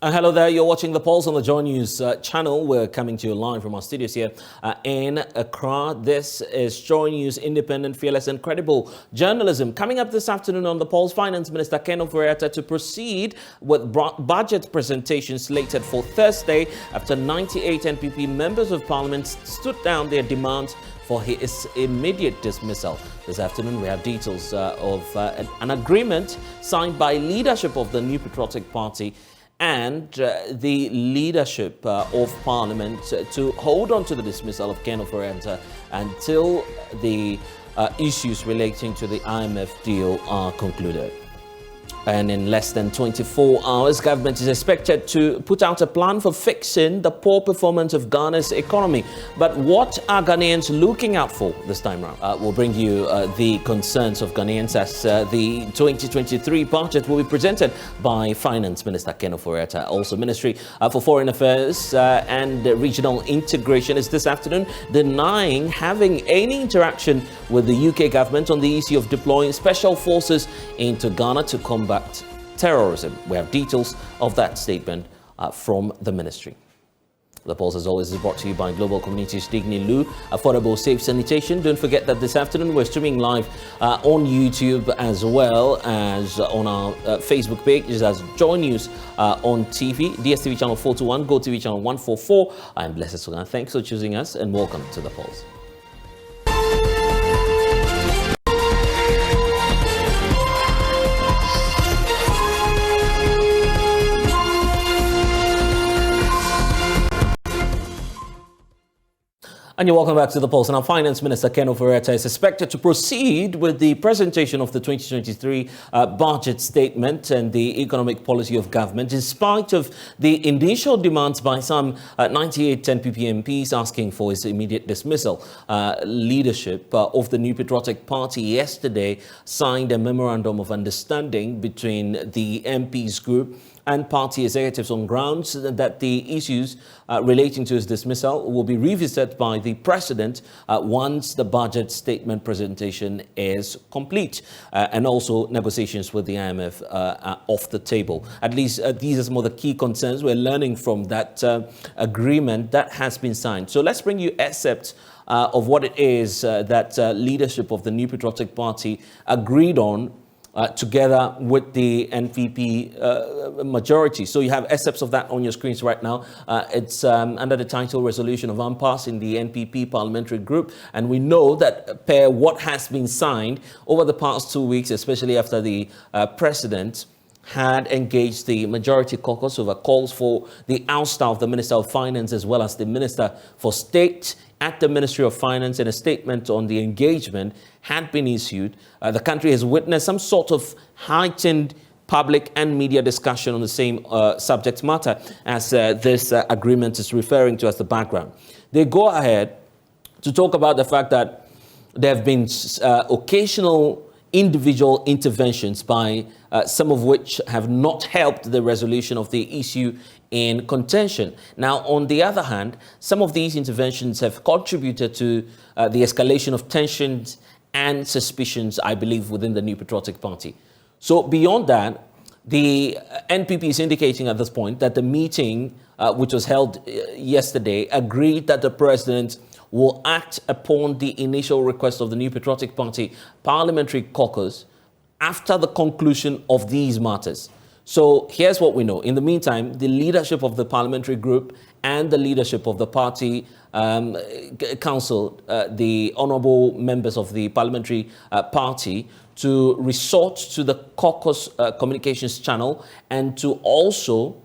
Hello there, you're watching The Pulse on the JoyNews channel. We're coming to you live from our studios here in Accra. This is JoyNews, independent, fearless and credible journalism. Coming up this afternoon on The Pulse, Finance Minister Ken Ofori-Atta to proceed with budget presentation slated for Thursday after 98 NPP members of Parliament stood down their demands for his immediate dismissal. This afternoon, we have details of an agreement signed by leadership of the New Patriotic Party and the leadership of Parliament to hold on to the dismissal of Ken Ofori-Atta until the issues relating to the IMF deal are concluded. And in less than 24 hours, government is expected to put out a plan for fixing the poor performance of Ghana's economy. But what are Ghanaians looking out for this time around? We'll bring you the concerns of Ghanaians as the 2023 budget will be presented by Finance Minister Ken Ofori-Atta. Also, Ministry for Foreign Affairs and Regional Integration is this afternoon denying having any interaction with the UK government on the issue of deploying special forces into Ghana to combat terrorism. We have details of that statement from the ministry. The Pulse, as always, is brought to you by Global Communities Digny Lu, affordable, safe sanitation. Don't forget that this afternoon we're streaming live on YouTube as well as on our Facebook page as JoyNews on TV, DSTV channel 421, GoTV channel 144. I'm Blessed Sogah. Thanks for choosing us and welcome to The Pulse. And you're welcome back to The Pulse. And our Finance Minister Ken Ofori-Atta is expected to proceed with the presentation of the 2023 budget statement and the economic policy of government, in spite of the initial demands by some 98 NPP MPs asking for his immediate dismissal. Leadership of the New Patriotic Party yesterday signed a memorandum of understanding between the MPs group and party executives on grounds that the issues relating to his dismissal will be revisited by the president once the budget statement presentation is complete, and also negotiations with the IMF are off the table. At least these are some of the key concerns we're learning from that agreement that has been signed. So let's bring you excerpts of what it is that leadership of the New Patriotic Party agreed on together with the NPP majority. So you have excerpts of that on your screens right now. It's under the title Resolution of Impasse in the NPP Parliamentary Group. And we know that per what has been signed over the past 2 weeks, especially after the President had engaged the majority caucus over calls for the ouster of the Minister of Finance as well as the Minister for State at the Ministry of Finance, and a statement on the engagement had been issued. The country has witnessed some sort of heightened public and media discussion on the same subject matter as this agreement is referring to as the background. They go ahead to talk about the fact that there have been occasional individual interventions by some of which have not helped the resolution of the issue in contention. Now, on the other hand, some of these interventions have contributed to the escalation of tensions and suspicions, I believe, within the New Patriotic Party. So beyond that, the NPP is indicating at this point that the meeting, which was held yesterday, agreed that the president will act upon the initial request of the New Patriotic Party Parliamentary Caucus after the conclusion of these matters. So here's what we know. In the meantime, the leadership of the parliamentary group and the leadership of the party council, the honorable members of the parliamentary party, to resort to the caucus communications channel and to also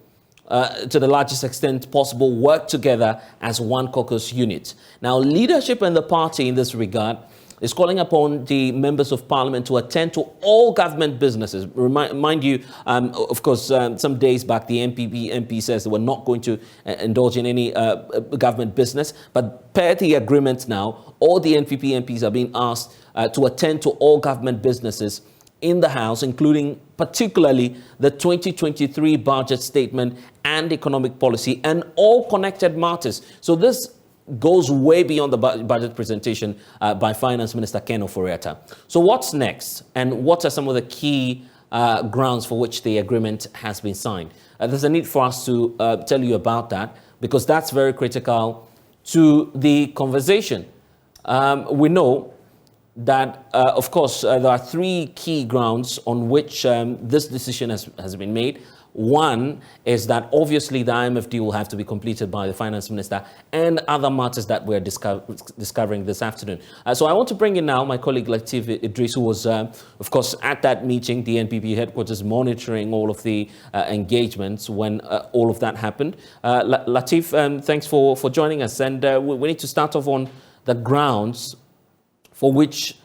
to the largest extent possible, work together as one caucus unit. Now, leadership and the party in this regard is calling upon the members of parliament to attend to all government businesses. Mind you, of course, some days back, the NPP MP says they were not going to indulge in any government business. But per the agreement now, all the NPP MPs are being asked to attend to all government businesses in the House, including particularly the 2023 budget statement and economic policy and all connected matters. So this goes way beyond the budget presentation by Finance Minister Ken Ofori-Atta. So what's next, and what are some of the key grounds for which the agreement has been signed. There's a need for us to tell you about that because that's very critical to the conversation. We know that, of course, there are three key grounds on which this decision has been made. One is that obviously the IMF deal will have to be completed by the finance minister and other matters that we're discovering this afternoon. So I want to bring in now my colleague Latif Idris, who was, of course, at that meeting, the NPP headquarters, monitoring all of the engagements when all of that happened. Latif, thanks for joining us. And we need to start off on the grounds for which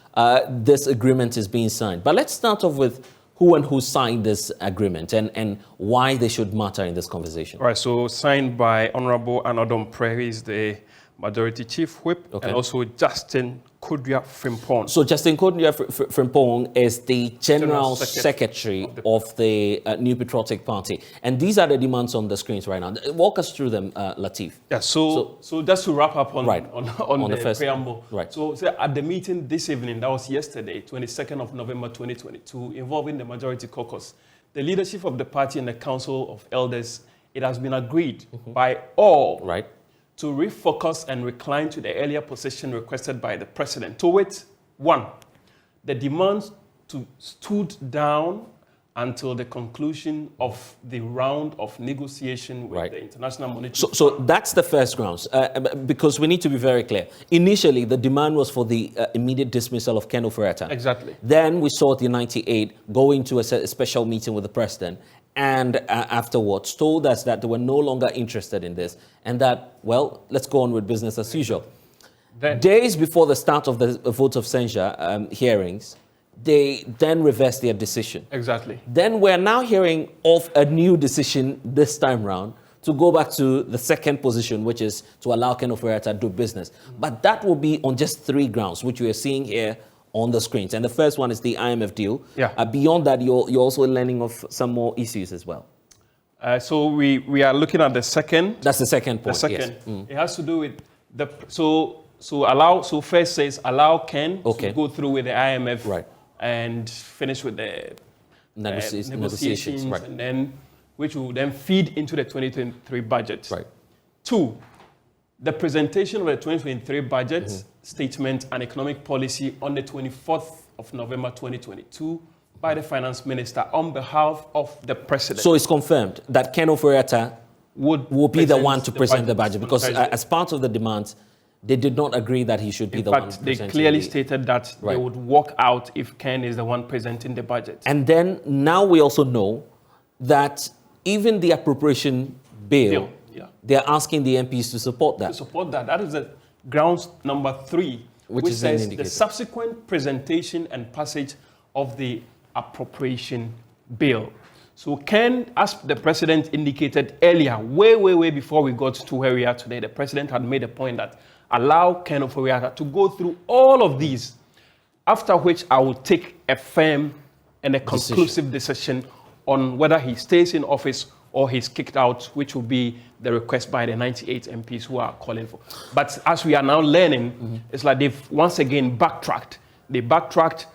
this agreement is being signed. But let's start off with who signed this agreement and why they should matter in this conversation. All right, so signed by Honorable Anodom Prairie, the Majority Chief Whip, and also Justin Kodua Frimpong. So Justin Kodua Frimpong is the General Secretary of the New Patriotic Party. And these are the demands on the screens right now. Walk us through them, Latif. Yeah, so just to wrap up on the first preamble. Right. So at the meeting this evening, that was yesterday, 22nd of November 2022, involving the Majority Caucus, the leadership of the party and the Council of Elders, it has been agreed by all to refocus and recline to the earlier position requested by the president. To wit, one, the demand to stood down until the conclusion of the round of negotiation with the International Monetary Fund. So that's the first grounds, because we need to be very clear. Initially, the demand was for the immediate dismissal of Ken Ofori-Atta. Exactly. Then we saw the 98 going to a special meeting with the president, and afterwards told us that they were no longer interested in this and that, well, let's go on with business as usual. Then, days before the start of the vote of censure hearings, they then reversed their decision. Exactly. Then we're now hearing of a new decision this time round to go back to the second position, which is to allow Ken Ofori-Atta to do business. But that will be on just three grounds, which we are seeing here on the screens. And the first one is the IMF deal. Yeah. Beyond that, you're also learning of some more issues as well. So we are looking at the second. That's the second point. The second. Yes. It has to do with the so first says allow Ken to go through with the IMF and finish with the negotiations, and then which will then feed into the 2023 budget. Right. Two, the presentation of the 2023 budget statement and economic policy on the 24th of November 2022 by the finance minister on behalf of the president. So it's confirmed that Ken Ofori-Atta will be the one to present the budget because as part of the demands, they did not agree that he should be the one presenting. In fact, they clearly stated that they would walk out if Ken is the one presenting the budget. And then now we also know that even the appropriation bill, they're asking the MPs to support that. To support that. That is the grounds number 3, which says the subsequent presentation and passage of the appropriation bill. So Ken, as the president indicated earlier, way before we got to where we are today, the president had made a point that allow Ken Ofori-Atta to go through all of these, after which I will take a firm and a conclusive decision on whether he stays in office or he's kicked out, which will be the request by the 98 MPs who are calling for. But as we are now learning, it's like they've once again backtracked. They backtracked,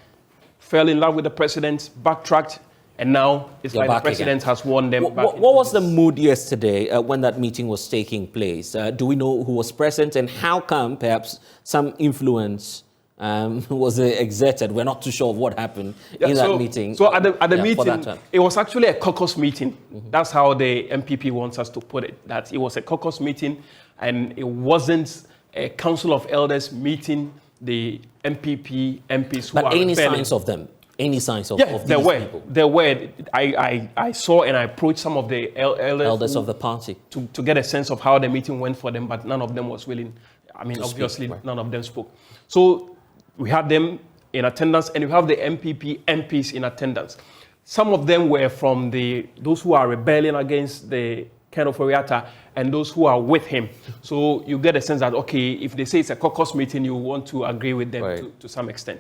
fell in love with the president, backtracked, and now it's like the president has won them back. What was the mood yesterday when that meeting was taking place? Do we know who was present and how come perhaps some influence was exerted? We're not too sure of what happened in that meeting. So at the meeting, it was actually a caucus meeting. That's how the MPP wants us to put it, that it was a caucus meeting and it wasn't a Council of Elders meeting the MPP MPs who are any signs of them? Any signs of these people? There were. I saw and I approached some of the elders of the party to get a sense of how the meeting went for them, but none of them was willing. I mean, obviously, none of them spoke. So we had them in attendance, and we have the MPP MPs in attendance. Some of them were from those who are rebelling against the Ken Ofori-Atta and those who are with him. So you get a sense that, okay, if they say it's a caucus meeting, you want to agree with them to some extent.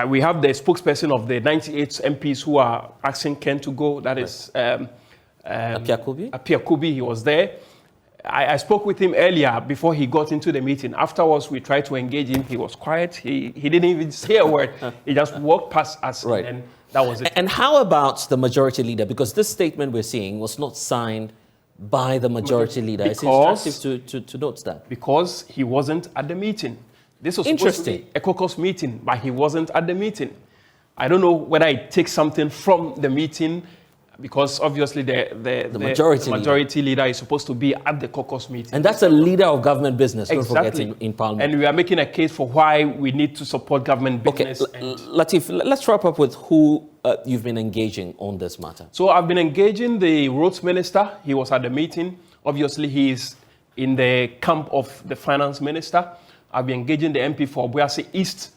We have the spokesperson of the 98 MPs who are asking Ken to go. That is Apia Kubi. He was there. I spoke with him earlier before he got into the meeting. Afterwards, we tried to engage him. He was quiet. He didn't even say a word. He just walked past us and That was it. And how about the majority leader? Because this statement we're seeing was not signed by the majority leader. It's instructive to note that. Because he wasn't at the meeting. This was supposed to be a caucus meeting, but he wasn't at the meeting. I don't know whether it takes something from the meeting, because obviously the majority leader is supposed to be at the caucus meeting. And that's a leader of government business, exactly. Don't forget, in Parliament. And we are making a case for why we need to support government business. Okay, Latif, let's wrap up with who you've been engaging on this matter. So I've been engaging the roads minister. He was at the meeting. Obviously, he's in the camp of the finance minister. I've been engaging the MP for Obuasi East.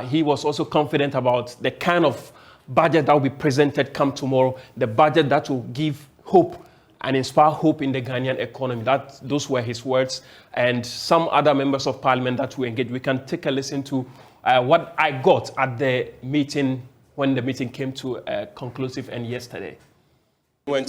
He was also confident about the kind of budget that will be presented come tomorrow, the budget that will give hope and inspire hope in the Ghanaian economy. Those were his words. And some other members of parliament that we engaged. We can take a listen to what I got at the meeting when the meeting came to a conclusive end yesterday. I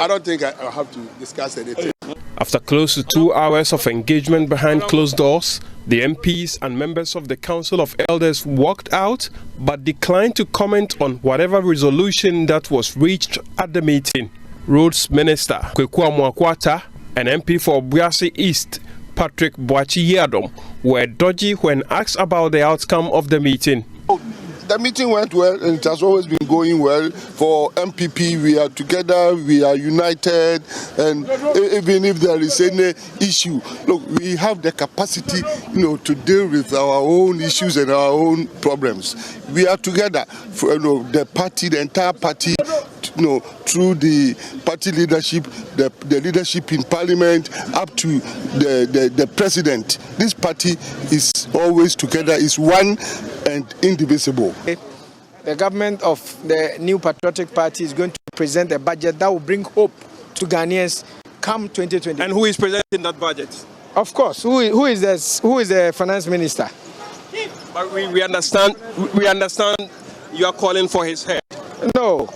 don't think I have to discuss anything. After close to 2 hours of engagement behind closed doors, the MPs and members of the Council of Elders walked out but declined to comment on whatever resolution that was reached at the meeting. Roads Minister Kweku Amoakwata and MP for Obuasi East Patrick Boachi Yadom were dodgy when asked about the outcome of the meeting. The meeting went well, and it has always been going well. For MPP, we are together, we are united, and even if there is any issue, look, we have the capacity, to deal with our own issues and our own problems. We are together, the party, the entire party, through the party leadership, the leadership in parliament, up to the president. This party is always together, is one and indivisible. The government of the New Patriotic Party is going to present a budget that will bring hope to Ghanaians come 2020. And who is presenting that budget? Of course, who is the finance minister? But we understand you are calling for his head. No,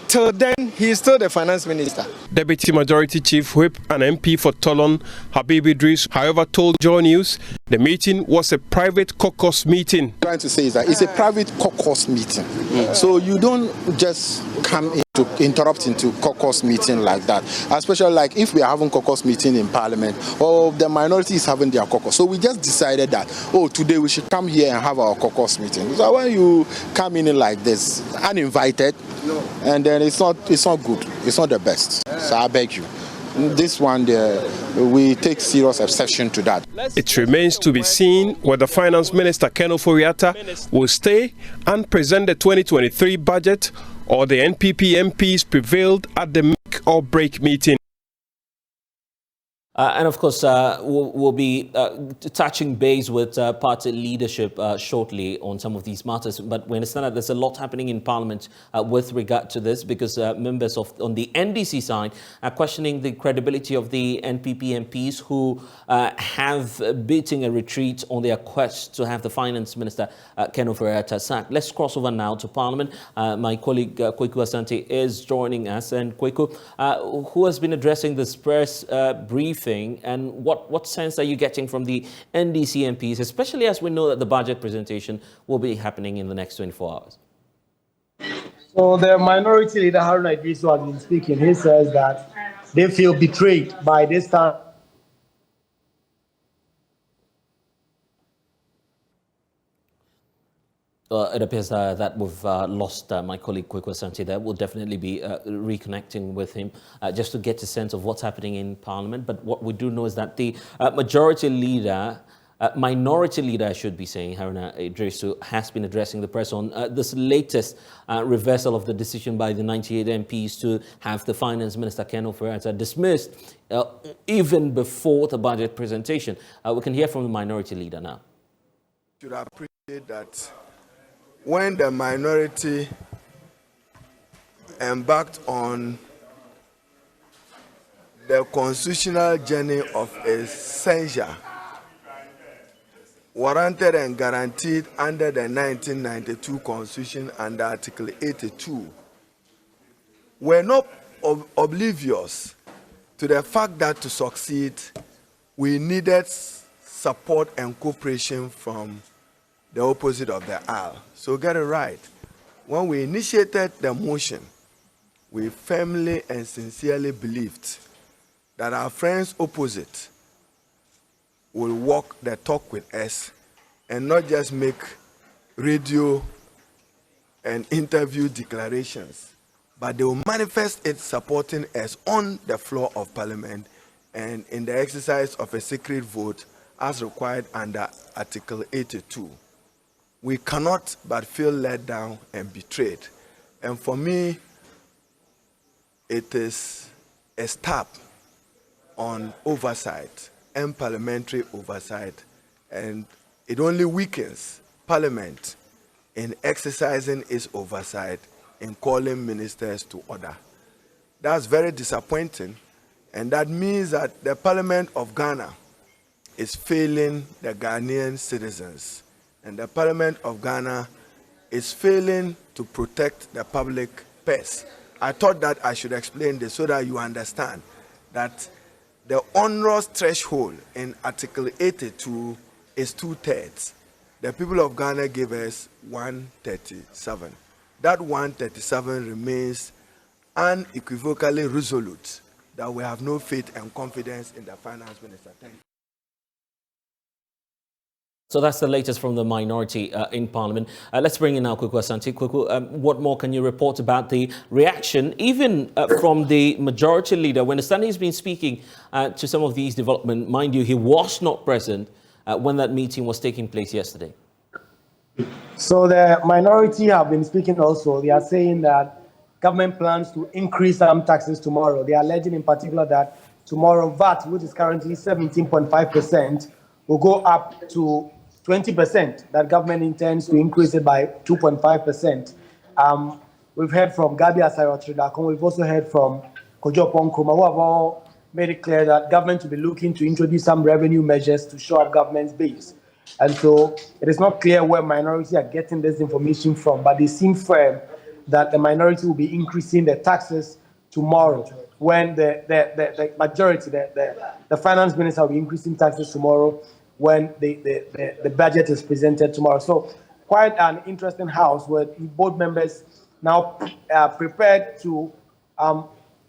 till then, he is still the finance minister. Deputy Majority Chief Whip and MP for Tolon, Habib Idris, however, told JoyNews the meeting was a private caucus meeting. What I'm trying to say is that it's a private caucus meeting. So you don't just come in to interrupt into caucus meeting like that, especially like if we are having caucus meeting in parliament or the minority is having their caucus. So we just decided that, today we should come here and have our caucus meeting. So when you come in like this, uninvited, and then it's not good. It's not the best. So I beg you. This one, we take serious exception to that. It remains to be seen whether Finance Minister Ken Ofori-Atta will stay and present the 2023 budget, or the NPP MPs prevailed at the make or break meeting. And of course, we'll be touching base with party leadership shortly on some of these matters. But we understand that there's a lot happening in Parliament with regard to this, because members on the NDC side are questioning the credibility of the NPP MPs who have beaten a retreat on their quest to have the Finance Minister Ken Ofori-Atta sacked. Let's cross over now to Parliament. My colleague Kweku Asante is joining us. And Kweku, who has been addressing this press briefing? And what sense are you getting from the NDC MPs, especially as we know that the budget presentation will be happening in the next 24 hours? So the minority leader, Haruna Idrisu, has been speaking. He says that they feel betrayed by this time. It appears that we've lost my colleague Kweku Asante there. We'll definitely be reconnecting with him just to get a sense of what's happening in Parliament. But what we do know is that the minority leader, I should be saying, Haruna Idrisu, has been addressing the press on this latest reversal of the decision by the 98 MPs to have the Finance Minister Ken Ofori-Atta dismissed even before the budget presentation. We can hear from the minority leader now. Should appreciate that when the minority embarked on the constitutional journey of a censure warranted and guaranteed under the 1992 Constitution and Article 82, were not oblivious to the fact that to succeed, we needed support and cooperation from the opposite of the aisle. So get it right. When we initiated the motion, we firmly and sincerely believed that our friends opposite will walk the talk with us and not just make radio and interview declarations, but they will manifest it supporting us on the floor of Parliament and in the exercise of a secret vote as required under Article 82. We cannot but feel let down and betrayed. And for me, it is a step on oversight and parliamentary oversight, and it only weakens Parliament in exercising its oversight in calling ministers to order. That's very disappointing, and that means that the Parliament of Ghana is failing the Ghanaian citizens, and the Parliament of Ghana is failing to protect the public purse. I thought that I should explain this so that you understand that the onerous threshold in Article 82 is 2/3. The people of Ghana gave us 137. That 137 remains unequivocally resolute that we have no faith and confidence in the finance minister. Thank you. So that's the latest from the minority in Parliament. Let's bring in now Kwaku Asante. Kwaku, what more can you report about the reaction, even from the majority leader? When Asante has been speaking to some of these developments, mind you, he was not present when that meeting was taking place yesterday. So the minority have been speaking also. They are saying that government plans to increase some taxes tomorrow. They are alleging in particular that tomorrow VAT, which is currently 17.5%, will go up to 20%. That government intends to increase it by 2.5%. We've heard from Gabi Asayotridakon. We've also heard from Kojo Ponkruma, who have all made it clear that government will be looking to introduce some revenue measures to shore up government's base. And so it is not clear where minority are getting this information from, but they seem firm that the minority will be increasing the taxes tomorrow when the majority, the finance minister will be increasing taxes tomorrow when the budget is presented tomorrow. So quite an interesting house where board members now prepared to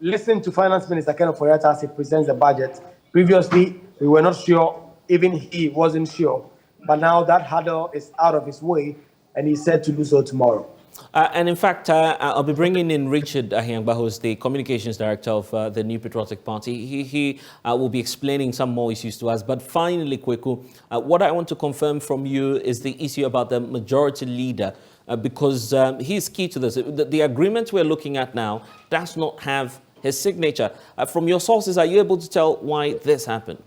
listen to Finance Minister Kenneth Ofori-Atta as he presents the budget. Previously, we were not sure, even he wasn't sure. But now that hurdle is out of his way, and he's said to do so tomorrow. And in fact, I'll be bringing in Richard Ahiangba, who's the communications director of the New Patriotic Party. He will be explaining some more issues to us. But finally, Kwaku, what I want to confirm from you is the issue about the majority leader, because he's key to this. The agreement we're looking at now does not have his signature. From your sources, are you able to tell why this happened?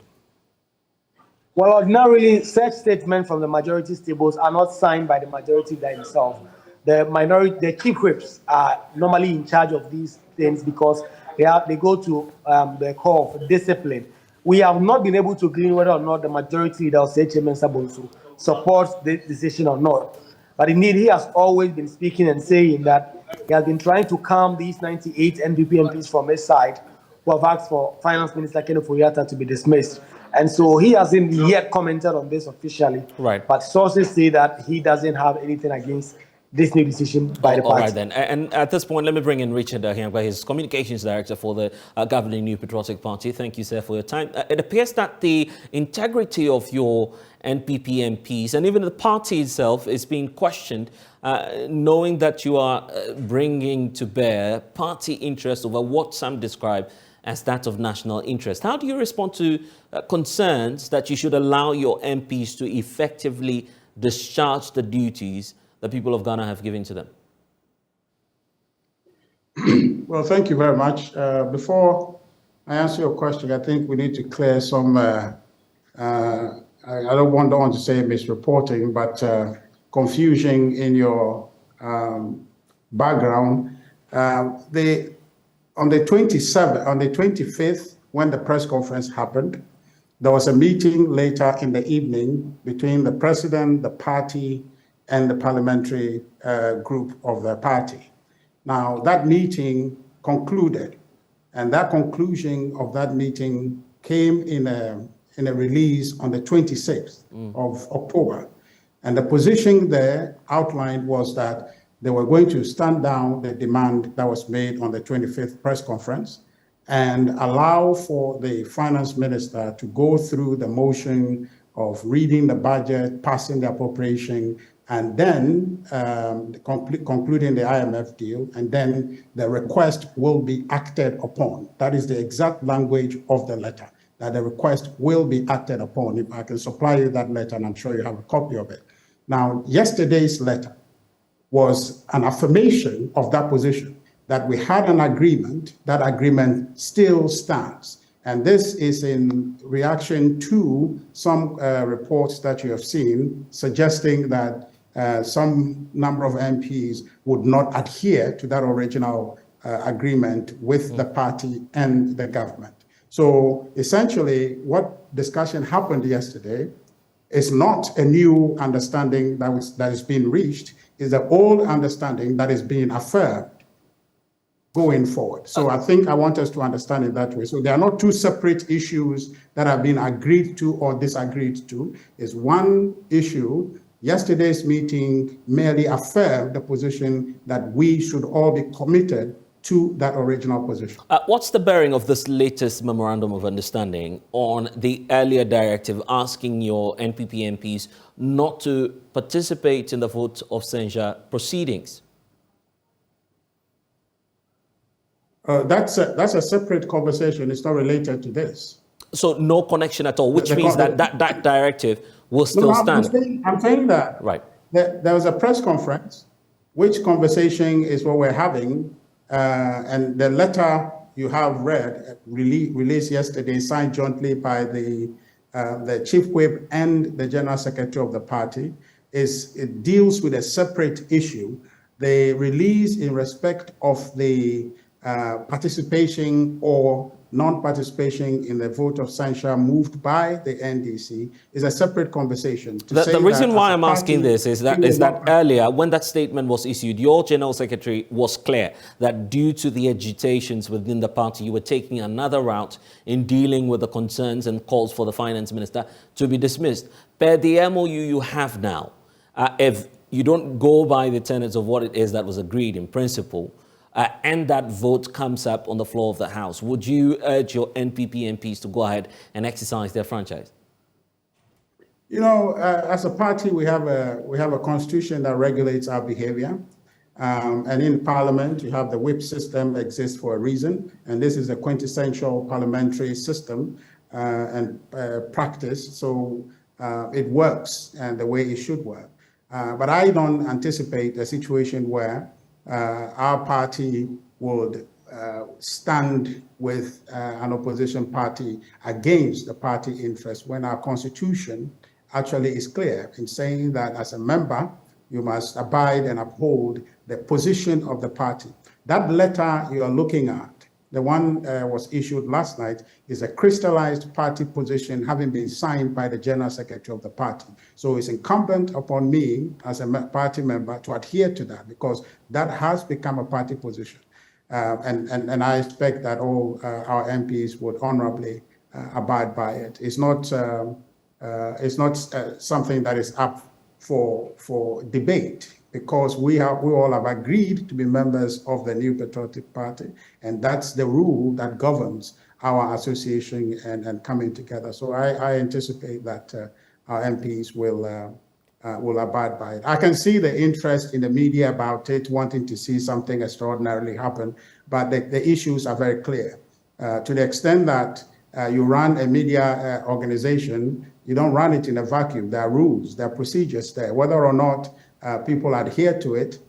Well, ordinarily, such statements from the majority tables are not signed by the majority leader himself. The chief whips are normally in charge of these things because they go to the core of discipline. We have not been able to glean whether or not the majority leader, Chairman Sabonsu, supports this decision or not. But indeed, he has always been speaking and saying that he has been trying to calm these 98 NPP MPs from his side who have asked for Finance Minister Kenneth Ofori-Atta to be dismissed. And so he hasn't yet commented on this officially. Right. But sources say that he doesn't have anything against this new decision by the party. All right, then. And at this point, let me bring in Richard Ahiangba, his communications director for the governing New Patriotic Party. Thank you, sir, for your time. It appears that the integrity of your NPP MPs and even the party itself is being questioned, knowing that you are bringing to bear party interest over what some describe as that of national interest. How do you respond to concerns that you should allow your MPs to effectively discharge the duties the people of Ghana have given to them? Well, thank you very much. Before I answer your question, I think we need to clear some, I don't want to say misreporting, but confusion in your background. On the 25th, when the press conference happened, there was a meeting later in the evening between the president, the party, and the parliamentary group of the party. Now, that meeting concluded, and that conclusion of that meeting came in a release on the 26th of October. And the position there outlined was that they were going to stand down the demand that was made on the 25th press conference and allow for the finance minister to go through the motion of reading the budget, passing the appropriation, and then concluding the IMF deal, and then the request will be acted upon. That is the exact language of the letter, that the request will be acted upon. If I can supply you that letter, and I'm sure you have a copy of it. Now, yesterday's letter was an affirmation of that position, that we had an agreement, that agreement still stands. And this is in reaction to some reports that you have seen suggesting that some number of MPs would not adhere to that original agreement with the party and the government. So essentially, what discussion happened yesterday is not a new understanding that is being reached, is the old understanding that is being affirmed going forward. So I think I want us to understand it that way. So there are not two separate issues that have been agreed to or disagreed to. It's one issue. Yesterday's meeting merely affirmed the position that we should all be committed to that original position. What's the bearing of this latest memorandum of understanding on the earlier directive asking your NPP MPs not to participate in the vote of censure proceedings? That's a separate conversation. It's not related to this. So no connection at all, which means that directive will still stand. I'm saying that. Right. There was a press conference, which conversation is what we're having, and the letter you have read, released yesterday, signed jointly by the chief whip and the general secretary of the party, it deals with a separate issue. The release in respect of the participation or non-participation in the vote of censure moved by the NDC is a separate conversation. The reason why I'm asking this is that earlier, when that statement was issued, your general secretary was clear that due to the agitations within the party, you were taking another route in dealing with the concerns and calls for the finance minister to be dismissed. Per the MOU you have now, if you don't go by the tenets of what it is that was agreed in principle, and that vote comes up on the floor of the House, would you urge your NPP MPs to go ahead and exercise their franchise? You know, as a party, we have a constitution that regulates our behavior. And in Parliament, you have the whip system exists for a reason. And this is a quintessential parliamentary system and practice. So it works and the way it should work. But I don't anticipate a situation where our party would stand with an opposition party against the party interest when our constitution actually is clear in saying that as a member, you must abide and uphold the position of the party. That letter you are looking at, the one was issued last night, is a crystallized party position having been signed by the general secretary of the party. So it's incumbent upon me as a party member to adhere to that because that has become a party position. And I expect that all our MPs would honorably abide by it. It's not something that is up for debate, because we all have agreed to be members of the New Patriotic Party, and that's the rule that governs our association and coming together. So I anticipate that our MPs will abide by it. I can see the interest in the media about it, wanting to see something extraordinarily happen, but the issues are very clear. To the extent that you run a media organization, you don't run it in a vacuum. There are rules, there are procedures there. Whether or not people adhere to it,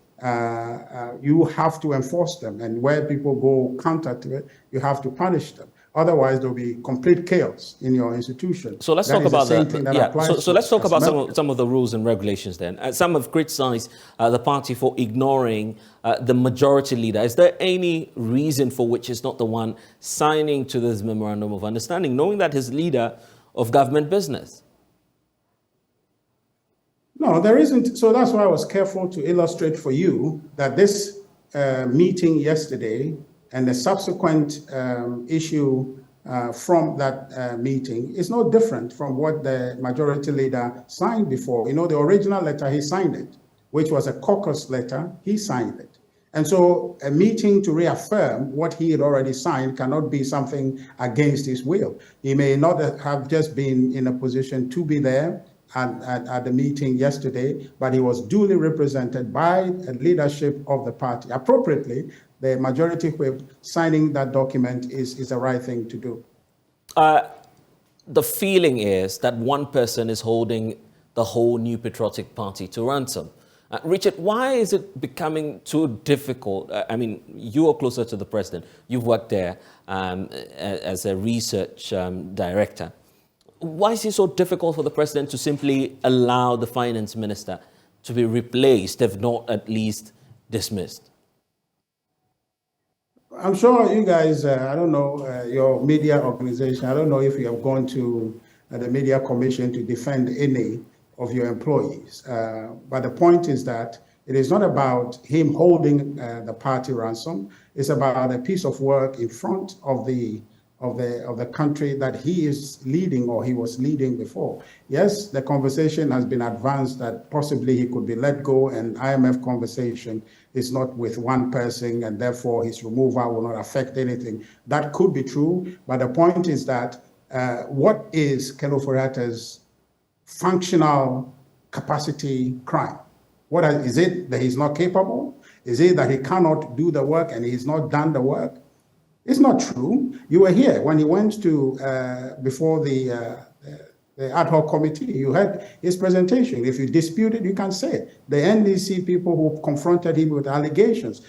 you have to enforce them. And where people go counter to it, you have to punish them. Otherwise, there'll be complete chaos in your institution. So let's talk about that. So let's talk about some of the rules and regulations then. Some have criticized the party for ignoring the majority leader. Is there any reason for which it's not the one signing to this memorandum of understanding, knowing that his leader of government business? No, there isn't. So that's why I was careful to illustrate for you that this meeting yesterday and the subsequent issue from that meeting is no different from what the majority leader signed before. You know, the original letter, he signed it, which was a caucus letter, he signed it. And so a meeting to reaffirm what he had already signed cannot be something against his will. He may not have just been in a position to be there at the meeting yesterday, but he was duly represented by the leadership of the party. Appropriately, the majority whip signing that document is the right thing to do. The feeling is that one person is holding the whole New Patriotic Party to ransom. Richard, why is it becoming too difficult? I mean, you are closer to the president. You've worked there as a research director. Why is it so difficult for the president to simply allow the finance minister to be replaced, if not at least dismissed? I'm sure you guys, I don't know, your media organization, I don't know if you have gone to the media commission to defend any of your employees. But the point is that it is not about him holding the party ransom. It's about a piece of work in front of the country that he is leading or he was leading before. Yes, the conversation has been advanced that possibly he could be let go, and IMF conversation is not with one person and therefore his removal will not affect anything. That could be true, but the point is that what is Ken Ofori-Atta's functional capacity crime? Is it that he's not capable? Is it that he cannot do the work and he's not done the work? It's not true. You were here when he went to before the ad hoc committee. You had his presentation. If you dispute it, you can say it. The NDC people who confronted him with allegations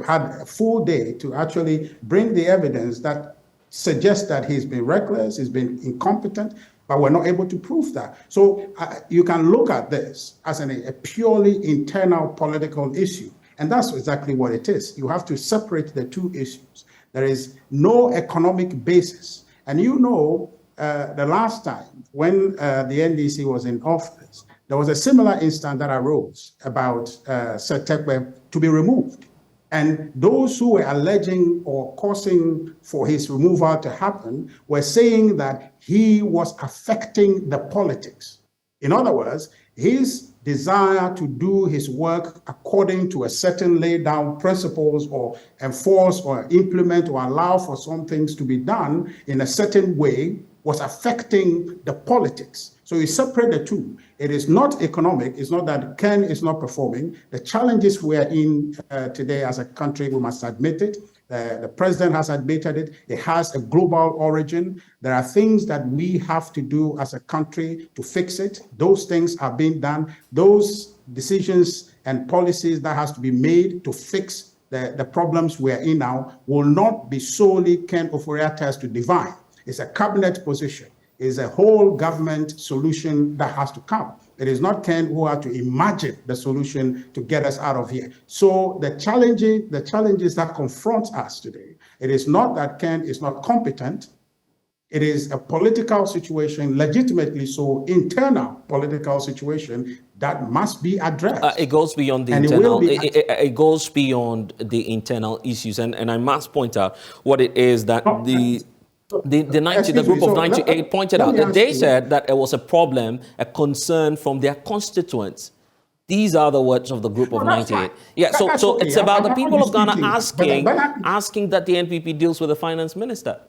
had a full day to actually bring the evidence that suggests that he's been reckless, he's been incompetent, but we're not able to prove that. So you can look at this as a purely internal political issue. And that's exactly what it is. You have to separate the two issues. There is no economic basis. And you know, the last time when the NDC was in office, there was a similar instance that arose about Sir Tekwe to be removed. And those who were alleging or causing for his removal to happen were saying that he was affecting the politics. In other words, his desire to do his work according to a certain laid down principles or enforce or implement or allow for some things to be done in a certain way was affecting the politics. So you separate the two. It is not economic. It's not that Ken is not performing. The challenges we are in today as a country, we must admit it. The president has admitted it. It has a global origin. There are things that we have to do as a country to fix it. Those things are being done. Those decisions and policies that has to be made to fix the problems we are in now will not be solely Ken Ofori-Atta's to divine. It's a cabinet position. It's a whole government solution that has to come. It is not Ken who had to imagine the solution to get us out of here. So the challenges that confront us today, it is not that Ken is not competent. It is a political situation, legitimately so, internal political situation that must be addressed. It goes beyond the internal. It goes beyond the internal issues, and I must point out what it is that the group of 98 pointed out. They said that it was a problem, a concern from their constituents. These are the words of the group of 98. Yeah, so it's about the people of Ghana asking that the NPP deals with the finance minister.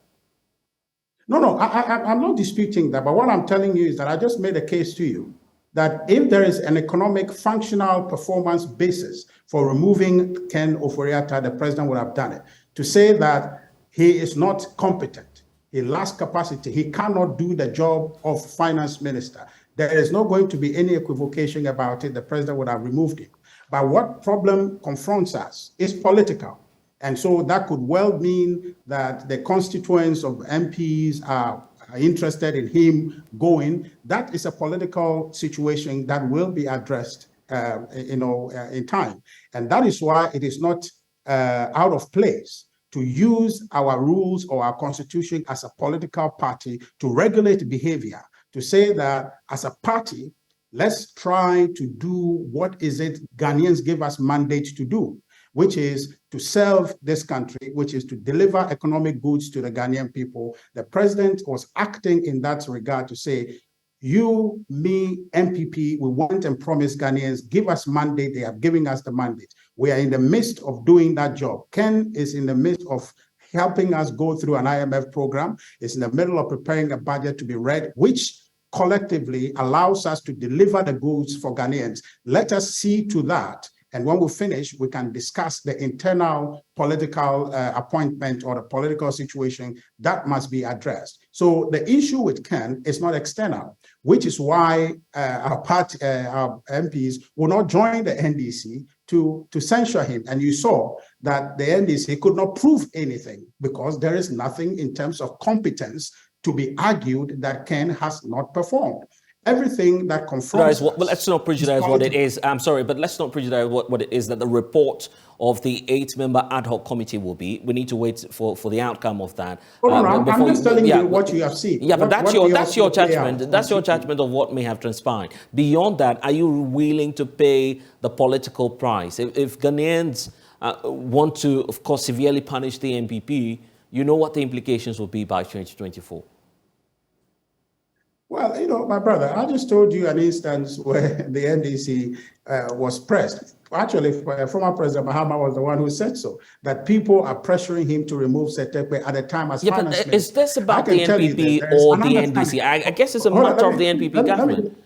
No, I'm not disputing that. But what I'm telling you is that I just made a case to you that if there is an economic functional performance basis for removing Ken Ofori-Atta, the president would have done it. To say that he is not competent, he lacks capacity, he cannot do the job of finance minister, there is not going to be any equivocation about it. The president would have removed him. But what problem confronts us is political. And so that could well mean that the constituents of MPs are interested in him going. That is a political situation that will be addressed in time. And that is why it is not out of place to use our rules or our constitution as a political party to regulate behavior, to say that as a party, let's try to do what is it Ghanaians give us mandate to do. which is to serve this country, which is to deliver economic goods to the Ghanaian people. The president was acting in that regard to say, you, me, MPP, we want and promise Ghanaians, give us mandate. They are giving us the mandate. We are in the midst of doing that job. Ken is in the midst of helping us go through an IMF program. It's in the middle of preparing a budget to be read, which collectively allows us to deliver the goods for Ghanaians. Let us see to that. And when we finish, we can discuss the internal political appointment or the political situation that must be addressed. So the issue with Ken is not external, which is why our MPs will not join the NDC to censure him. And you saw that the NDC could not prove anything because there is nothing in terms of competence to be argued that Ken has not performed. Everything that confronts well, let's not prejudice what it is. I'm sorry, but let's not prejudice what it is that the report of the 8-member ad hoc committee will be. We need to wait for the outcome of that. I'm just telling you what you have seen. Yeah, but that's your judgment. That's your judgment of what may have transpired. Beyond that, are you willing to pay the political price? If Ghanaians want to, of course, severely punish the NPP, you know what the implications will be by 2024. Well, my brother, I just told you an instance where the NDC was pressed. Actually, former President Mahama was the one who said so, that people are pressuring him to remove Setekwe at the time as finance minister. Is this about the NPP or the NDC? I guess it's a matter of the NPP government.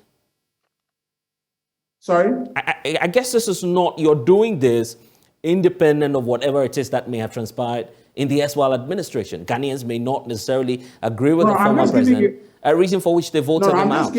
Sorry? I guess this is not, you're doing this independent of whatever it is that may have transpired in the erstwhile administration. Ghanaians may not necessarily agree with the former president, a reason for which they voted him out.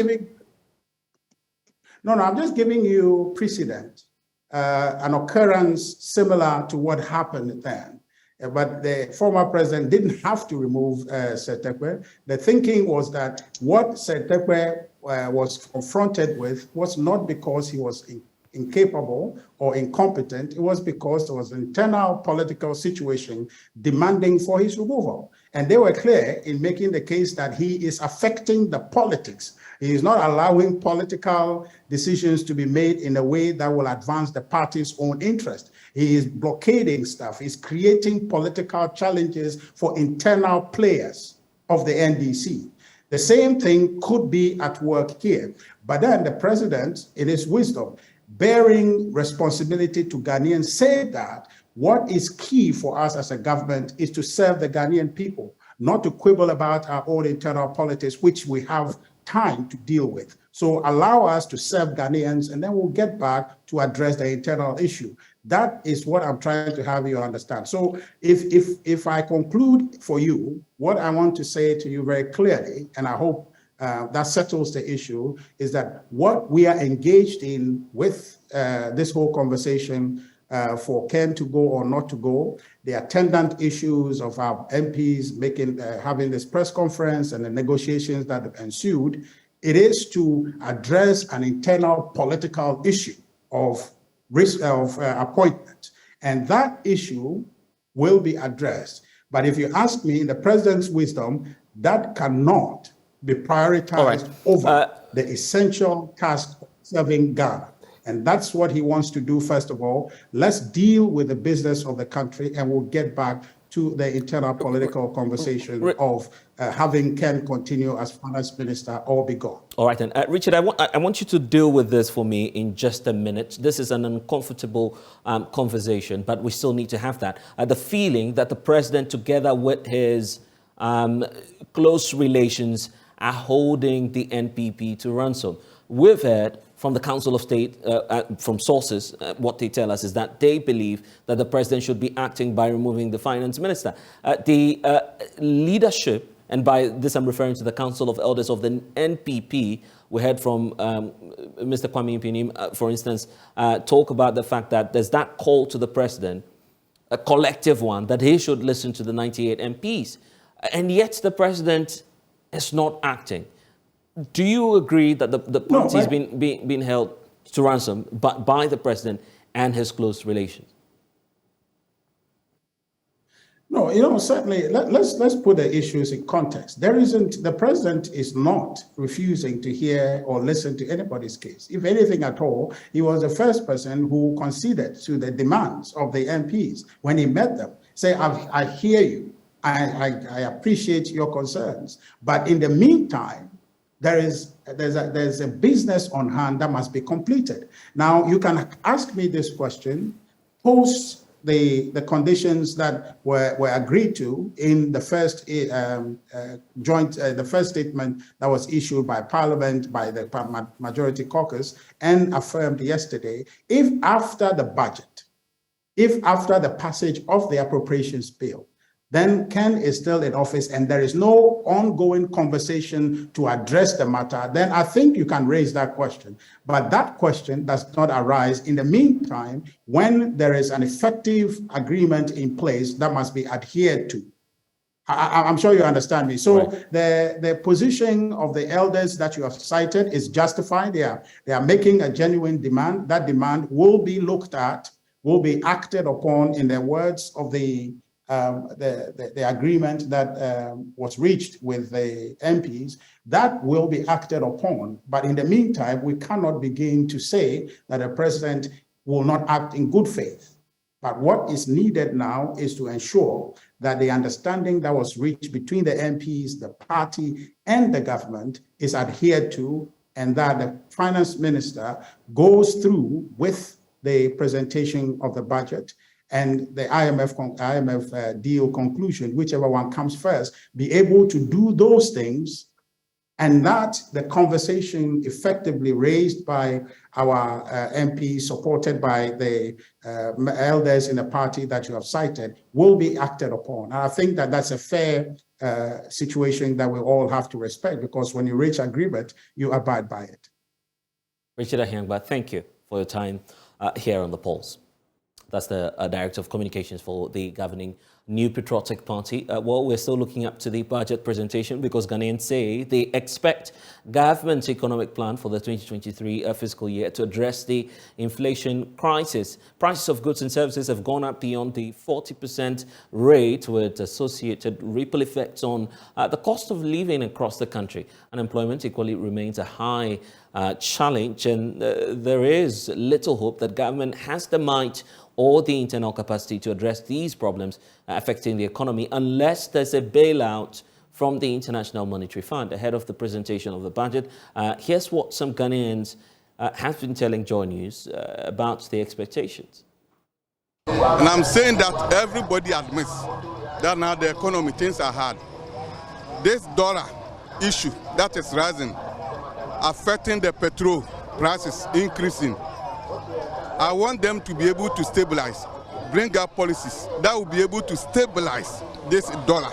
I'm just giving you precedent, an occurrence similar to what happened then. But the former president didn't have to remove Setekwe. The thinking was that what Setekwe was confronted with was not because he was incapable or incompetent. It was because there was an internal political situation demanding for his removal. And they were clear in making the case that he is affecting the politics. He is not allowing political decisions to be made in a way that will advance the party's own interest. He is blockading stuff. He's creating political challenges for internal players of the NDC. The same thing could be at work here. But then the president, in his wisdom, bearing responsibility to Ghanaians, said that what is key for us as a government is to serve the Ghanaian people, not to quibble about our own internal politics, which we have time to deal with. So allow us to serve Ghanaians, and then we'll get back to address the internal issue. That is what I'm trying to have you understand. So if I conclude for you, what I want to say to you very clearly, and I hope that settles the issue, is that what we are engaged in with this whole conversation for Ken to go or not to go, the attendant issues of our MPs having this press conference and the negotiations that have ensued, it is to address an internal political issue of appointment. And that issue will be addressed. But if you ask me, in the president's wisdom, that cannot be prioritized over the essential task of serving Ghana. And that's what he wants to do, first of all. Let's deal with the business of the country, and we'll get back to the internal political conversation of having Ken continue as finance minister or be gone. All right, then. Richard, I want you to deal with this for me in just a minute. This is an uncomfortable conversation, but we still need to have that. The feeling that the president, together with his close relations, are holding the NPP to ransom. We've heard from the Council of State, from sources, what they tell us is that they believe that the president should be acting by removing the finance minister. The leadership, and by this I'm referring to the Council of Elders of the NPP, we heard from Mr. Kwame Mpinim, for instance, talk about the fact that there's that call to the president, a collective one, that he should listen to the 98 MPs. And yet the president is not acting. Do you agree that the party is being held to ransom by the president and his close relations? No, certainly. Let's put the issues in context. The president is not refusing to hear or listen to anybody's case. If anything at all, he was the first person who conceded to the demands of the MPs when he met them. Say, I hear you. I appreciate your concerns. But in the meantime, there's a business on hand that must be completed. Now, you can ask me this question post the conditions that were agreed to in the first the first statement that was issued by Parliament, by the Majority Caucus, and affirmed yesterday. If after the passage of the appropriations bill, then Ken is still in office and there is no ongoing conversation to address the matter, then I think you can raise that question. But that question does not arise in the meantime when there is an effective agreement in place that must be adhered to. I'm sure you understand me. So right. The position of the elders that you have cited is justified. They are making a genuine demand. That demand will be looked at, will be acted upon in the words of the agreement that was reached with the MPs. That will be acted upon. But in the meantime, we cannot begin to say that the president will not act in good faith. But what is needed now is to ensure that the understanding that was reached between the MPs, the party, and the government is adhered to, and that the finance minister goes through with the presentation of the budget and the IMF deal conclusion, whichever one comes first, be able to do those things, and that the conversation effectively raised by our MP, supported by the elders in the party that you have cited, will be acted upon. And I think that that's a fair situation that we all have to respect, because when you reach agreement, you abide by it. Richard Ahiangba, thank you for your time here on The Pulse. That's the Director of Communications for the governing New Patriotic Party. Well, we're still looking up to the budget presentation because Ghanaians say they expect government's economic plan for the 2023 fiscal year to address the inflation crisis. Prices of goods and services have gone up beyond the 40% rate, with associated ripple effects on the cost of living across the country. Unemployment equally remains a high challenge, and there is little hope that government has the might or the internal capacity to address these problems affecting the economy unless there's a bailout from the International Monetary Fund. Ahead of the presentation of the budget, here's what some Ghanaians have been telling JoyNews about the expectations. And I'm saying that everybody admits that now the economy, things are hard. This dollar issue that is rising, affecting the petrol prices increasing, I want them to be able to stabilize, bring up policies that will be able to stabilize this dollar.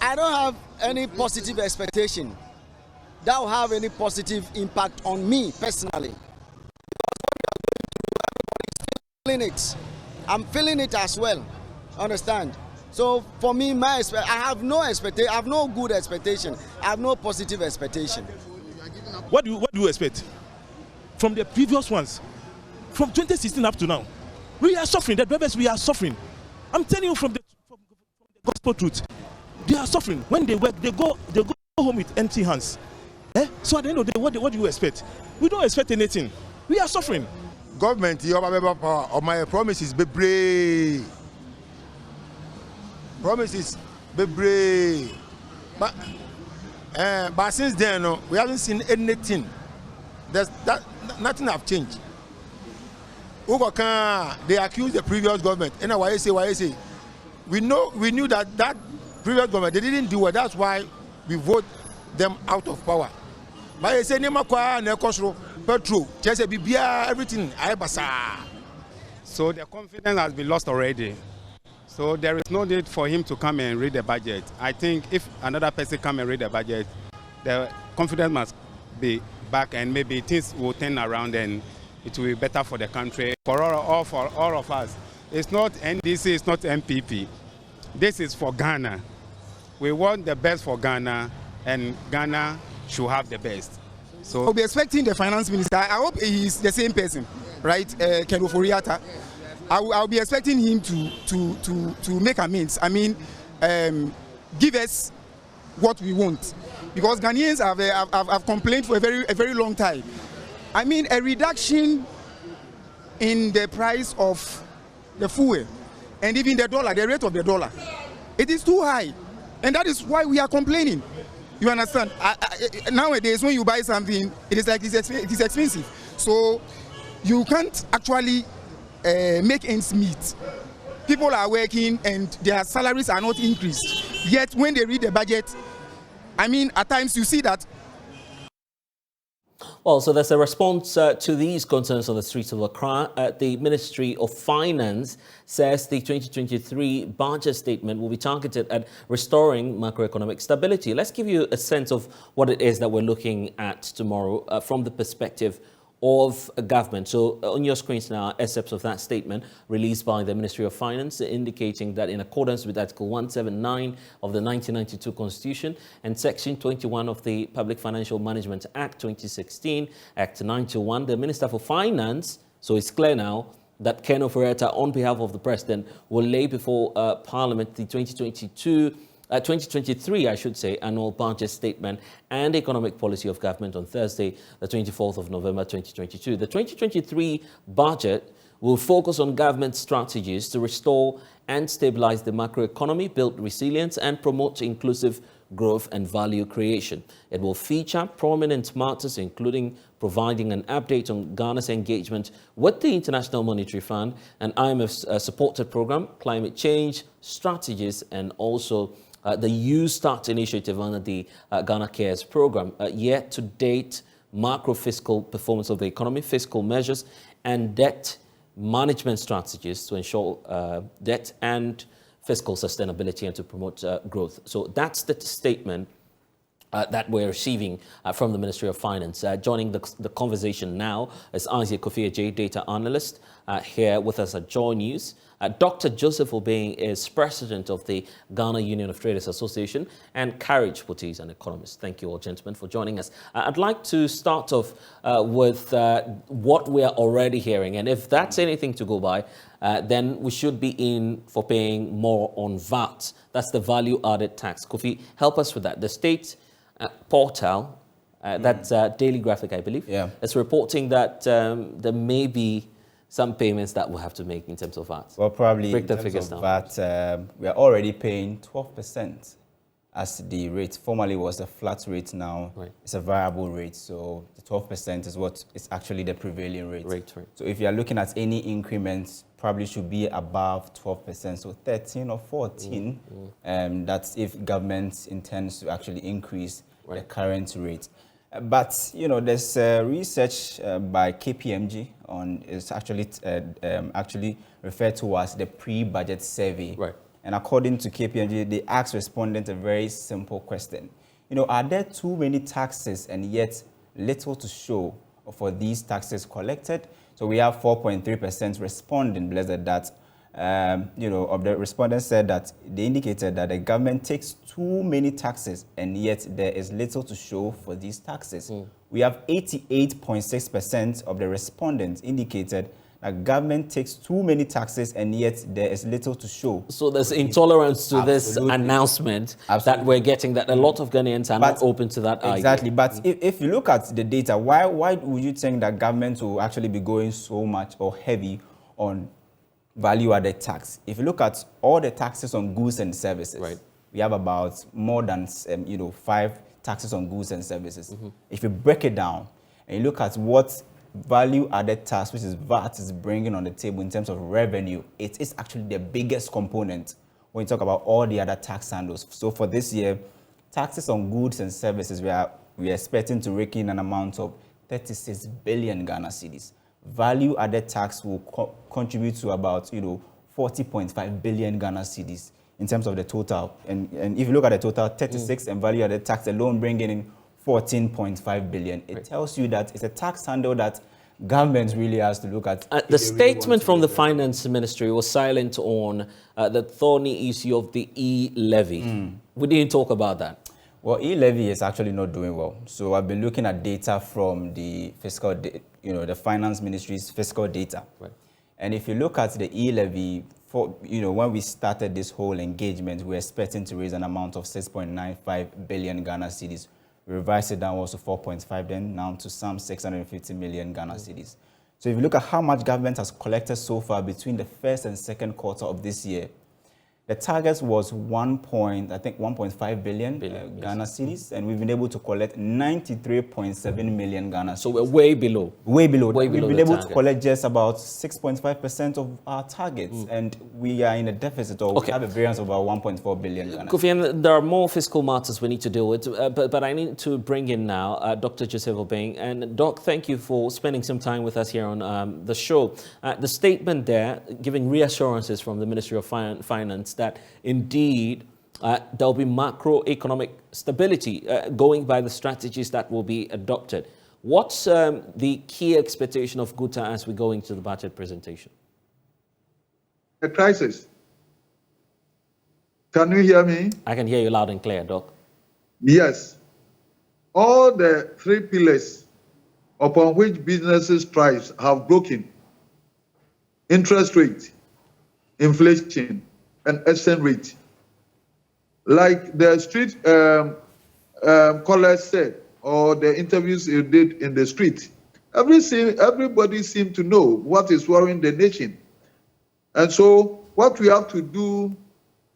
I don't have any positive expectation that will have any positive impact on me personally. I'm feeling it as well, understand? So for me, I have no expectation, I have no good expectation, I have no positive expectation. What do you expect from the previous ones? From 2016 up to now, we are suffering. The drivers, we are suffering. I'm telling you from the gospel truth. They are suffering. When they work, they go home with empty hands. So at the end of the day, what do you expect? We don't expect anything. We are suffering. Government, my promises be brave. Promises be brave. But since then, we haven't seen anything. Nothing have changed. They accuse the previous government. And why say? We knew that previous government, they didn't do it. That's why we vote them out of power. But I say petrol, everything. So the confidence has been lost already. So there is no need for him to come and read the budget. I think if another person come and read the budget, the confidence must be back, and maybe things will turn around and it will be better for the country, for all of us. It's not NDC, it's not MPP. This is for Ghana. We want the best for Ghana, and Ghana should have the best. So we'll be expecting the finance minister. I hope he's the same person, right? Ken Oforiatta. I'll be expecting him to make amends. I mean, give us what we want, because Ghanaians have complained for a very long time. I mean, a reduction in the price of the fuel and even the dollar, the rate of the dollar, it is too high, and that is why we are complaining. You understand? Nowadays, when you buy something, it is like it is expensive, so you can't actually make ends meet. People are working and their salaries are not increased. Yet when they read the budget, I mean, at times you see that. Well, so there's a response to these concerns on the streets of Accra. The Ministry of Finance says the 2023 budget statement will be targeted at restoring macroeconomic stability. Let's give you a sense of what it is that we're looking at tomorrow from the perspective of government. So on your screens now, excerpts of that statement released by the Ministry of Finance, indicating that in accordance with Article 179 of the 1992 Constitution and Section 21 of the Public Financial Management Act 2016, Act 921, the Minister for Finance, so it's clear now that Ken Ofori-Atta, on behalf of the President, will lay before Parliament the 2023, I should say, annual budget statement and economic policy of government on Thursday, the 24th of November, 2022. The 2023 budget will focus on government strategies to restore and stabilize the macroeconomy, build resilience, and promote inclusive growth and value creation. It will feature prominent matters, including providing an update on Ghana's engagement with the International Monetary Fund and IMF's supported program, climate change strategies, and also the You Start initiative under the Ghana Cares program. Yet to date, macro-fiscal performance of the economy, fiscal measures, and debt management strategies to ensure debt and fiscal sustainability and to promote growth. So that's the statement that we're receiving from the Ministry of Finance. Joining the conversation now is Isaac Kofi, data analyst, here with us at JoyNews. Dr. Joseph Obeng is president of the Ghana Union of Traders Association, and Courage Puti is an economist. Thank you all, gentlemen, for joining us. I'd like to start off with what we are already hearing, and if that's anything to go by, then we should be in for paying more on VAT. That's the value-added tax. Kofi, help us with that. The state portal, that's Daily Graphic, I believe, is reporting that there may be some payments that we'll have to make in terms of VAT. Well, probably break the in terms figures of down. VAT, we are already paying 12% as the rate. Formerly was a flat rate, now it's a variable rate. So the 12% is what is actually the prevailing rate. So if you are looking at any increments, probably should be above 12%, so 13 or 14. That's if government intends to actually increase the current rate. But, you know, there's research by KPMG on, it's actually referred to as the pre-budget survey. And according to KPMG, they asked respondents a very simple question. You know, are there too many taxes and yet little to show for these taxes collected? So we have 4.3% responding, blessed that, you know, of the respondents said that they indicated that the government takes too many taxes and yet there is little to show for these taxes. We have 88.6% of the respondents indicated that government takes too many taxes and yet there is little to show. So there's intolerance to this announcement that we're getting, that a lot of Ghanaians are not open to that Exactly, idea. but if you look at the data, why would you think that government will actually be going so much or heavy on value-added tax? If you look at all the taxes on goods and services, we have about more than 5 taxes on goods and services. If you break it down and you look at what value-added tax, which is VAT, is bringing on the table in terms of revenue, it is actually the biggest component when you talk about all the other tax handles. So for this year, taxes on goods and services, we are expecting to rake in an amount of 36 billion Ghana cedis. Value-added tax will contribute to about 40.5 billion Ghana cedis in terms of the total. And if you look at the total, 36 and value-added tax alone bringing in 14.5 billion. It tells you that it's a tax handle that government really has to look at. The statement from the Finance Ministry was silent on the thorny issue of the e-levy. We didn't talk about that. Well, e-levy is actually not doing well. So I've been looking at data from the fiscal, the Finance Ministry's fiscal data. And if you look at the e-levy, when we started this whole engagement, we were expecting to raise an amount of 6.95 billion Ghana cedis. We revised it downwards to 4.5 then, now to some 650 million Ghana cedis. So if you look at how much government has collected so far between the first and second quarter of this year, the target was 1.5 billion Ghana cedis, and we've been able to collect 93.7 million Ghana cedis. So we're way below. Way below. We've been able to collect just about 6.5% of our targets, and we are in a deficit, or we have a variance of about 1.4 billion Ghana. Kofi, and there are more fiscal matters we need to deal with, but I need to bring in now Dr. Joseph Obeng. And Doc, thank you for spending some time with us here on the show. The statement there, giving reassurances from the Ministry of Finance that indeed there will be macroeconomic stability going by the strategies that will be adopted. What's the key expectation of Guta as we go into the budget presentation? A crisis. Can you hear me? I can hear you loud and clear, Doc. Yes. All the three pillars upon which businesses thrive have broken. Interest rate, inflation, and exchange rate. Like the street callers said, or the interviews you did in the street, everybody seemed to know what is worrying the nation. And so what we have to do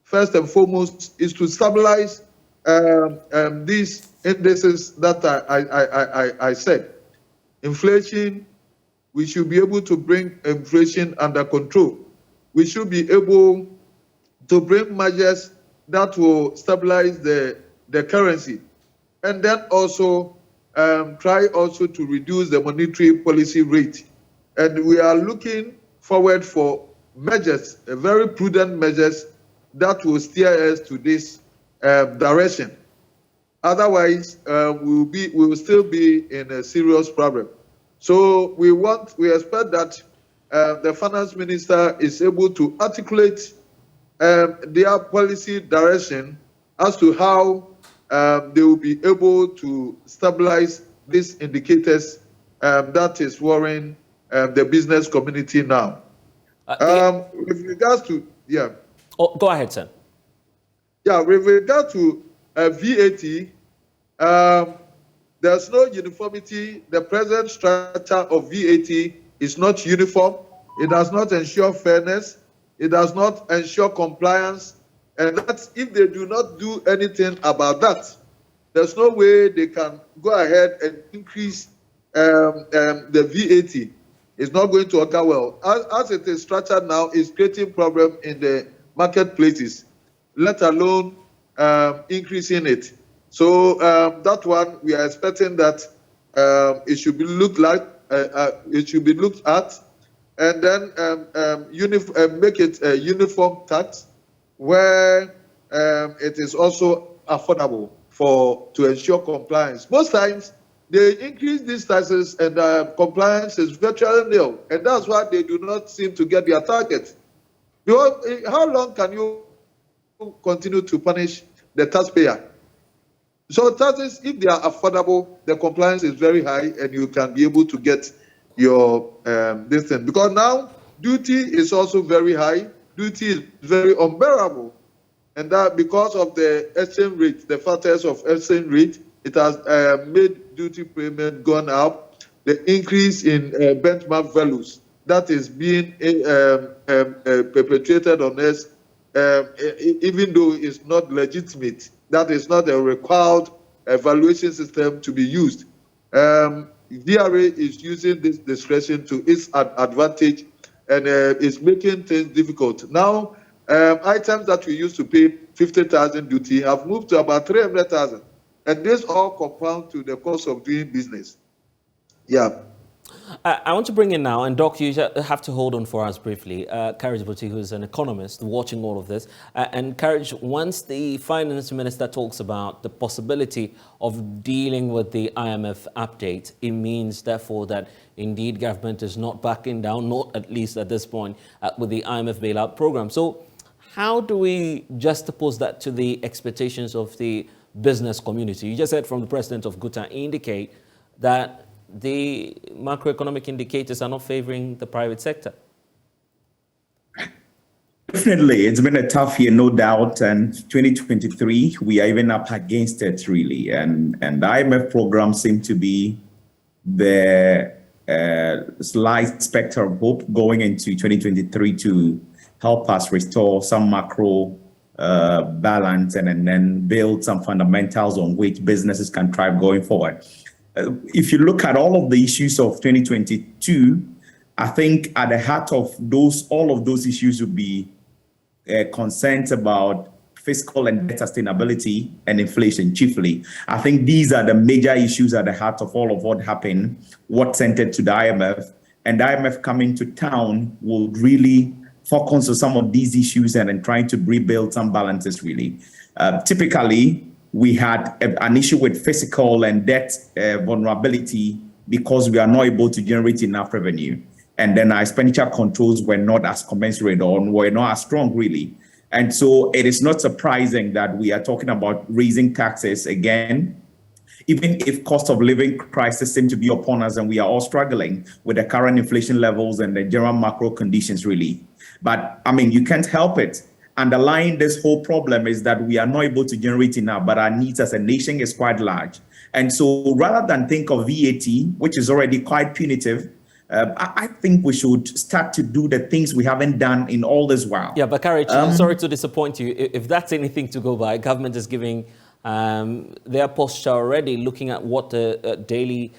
first and foremost is to stabilize these indices that I said. Inflation, we should be able to bring inflation under control. We should be able to bring measures that will stabilize the currency, and then also try also to reduce the monetary policy rate. And we are looking forward for measures, very prudent measures that will steer us to this direction. Otherwise, we will still be in a serious problem. So we expect that the finance minister is able to articulate their policy direction as to how they will be able to stabilize these indicators that is worrying the business community now. With regards to, Oh, go ahead, sir. Yeah, with regard to VAT, there's no uniformity. The present structure of VAT is not uniform. It does not ensure fairness. It does not ensure compliance. And that's if they do not do anything about that, there's no way they can go ahead and increase the VAT. It's not going to occur well. As it is structured now, it's creating problem in the marketplaces, let alone increasing it. So that one, we are expecting that it should be looked at, and then make it a uniform tax where it is also affordable to ensure compliance. Most times they increase these taxes and compliance is virtually nil, and that's why they do not seem to get their target. Because how long can you continue to punish the taxpayer? So taxes, if they are affordable, the compliance is very high, and you can be able to get your this thing. Because now duty is also very high. Duty is very unbearable, and that because of the exchange rate, the factors of exchange rate, it has made duty payment gone up. The increase in benchmark values that is being perpetrated on us, even though it's not legitimate. That is not a required evaluation system to be used. DRA is using this discretion to its advantage, and it's making things difficult. Now, items that we used to pay 50,000 duty have moved to about 300,000, and this all compound to the cost of doing business. Yeah. I want to bring in now, and Doc, you have to hold on for us briefly. Courage Buti, who is an economist watching all of this. And Courage, once the finance minister talks about the possibility of dealing with the IMF update, it means, therefore, that indeed government is not backing down, not at least at this point, with the IMF bailout program. So how do we juxtapose that to the expectations of the business community? You just heard from the president of Guta indicate that the macroeconomic indicators are not favoring the private sector. Definitely, it's been a tough year, no doubt. And 2023, we are even up against it, really. And the IMF program seemed to be the slight specter of hope going into 2023 to help us restore some macro balance and then build some fundamentals on which businesses can thrive going forward. If you look at all of the issues of 2022, I think at the heart of all of those issues would be concerns about fiscal and debt sustainability and inflation chiefly. I think these are the major issues at the heart of all of what happened, what centered to the IMF. And the IMF coming to town will really focus on some of these issues and then trying to rebuild some balances, really. Typically, we had an issue with fiscal and debt vulnerability because we are not able to generate enough revenue. And then our expenditure controls were not as commensurate or were not as strong, really. And so it is not surprising that we are talking about raising taxes again, even if cost of living crisis seems to be upon us and we are all struggling with the current inflation levels and the general macro conditions, really. But I mean, you can't help it. Underlying this whole problem is that we are not able to generate enough, but our needs as a nation is quite large. And so rather than think of VAT, which is already quite punitive, I think we should start to do the things we haven't done in all this while. Yeah, but Courage, sorry to disappoint you. If that's anything to go by, government is giving their posture already, looking at what the daily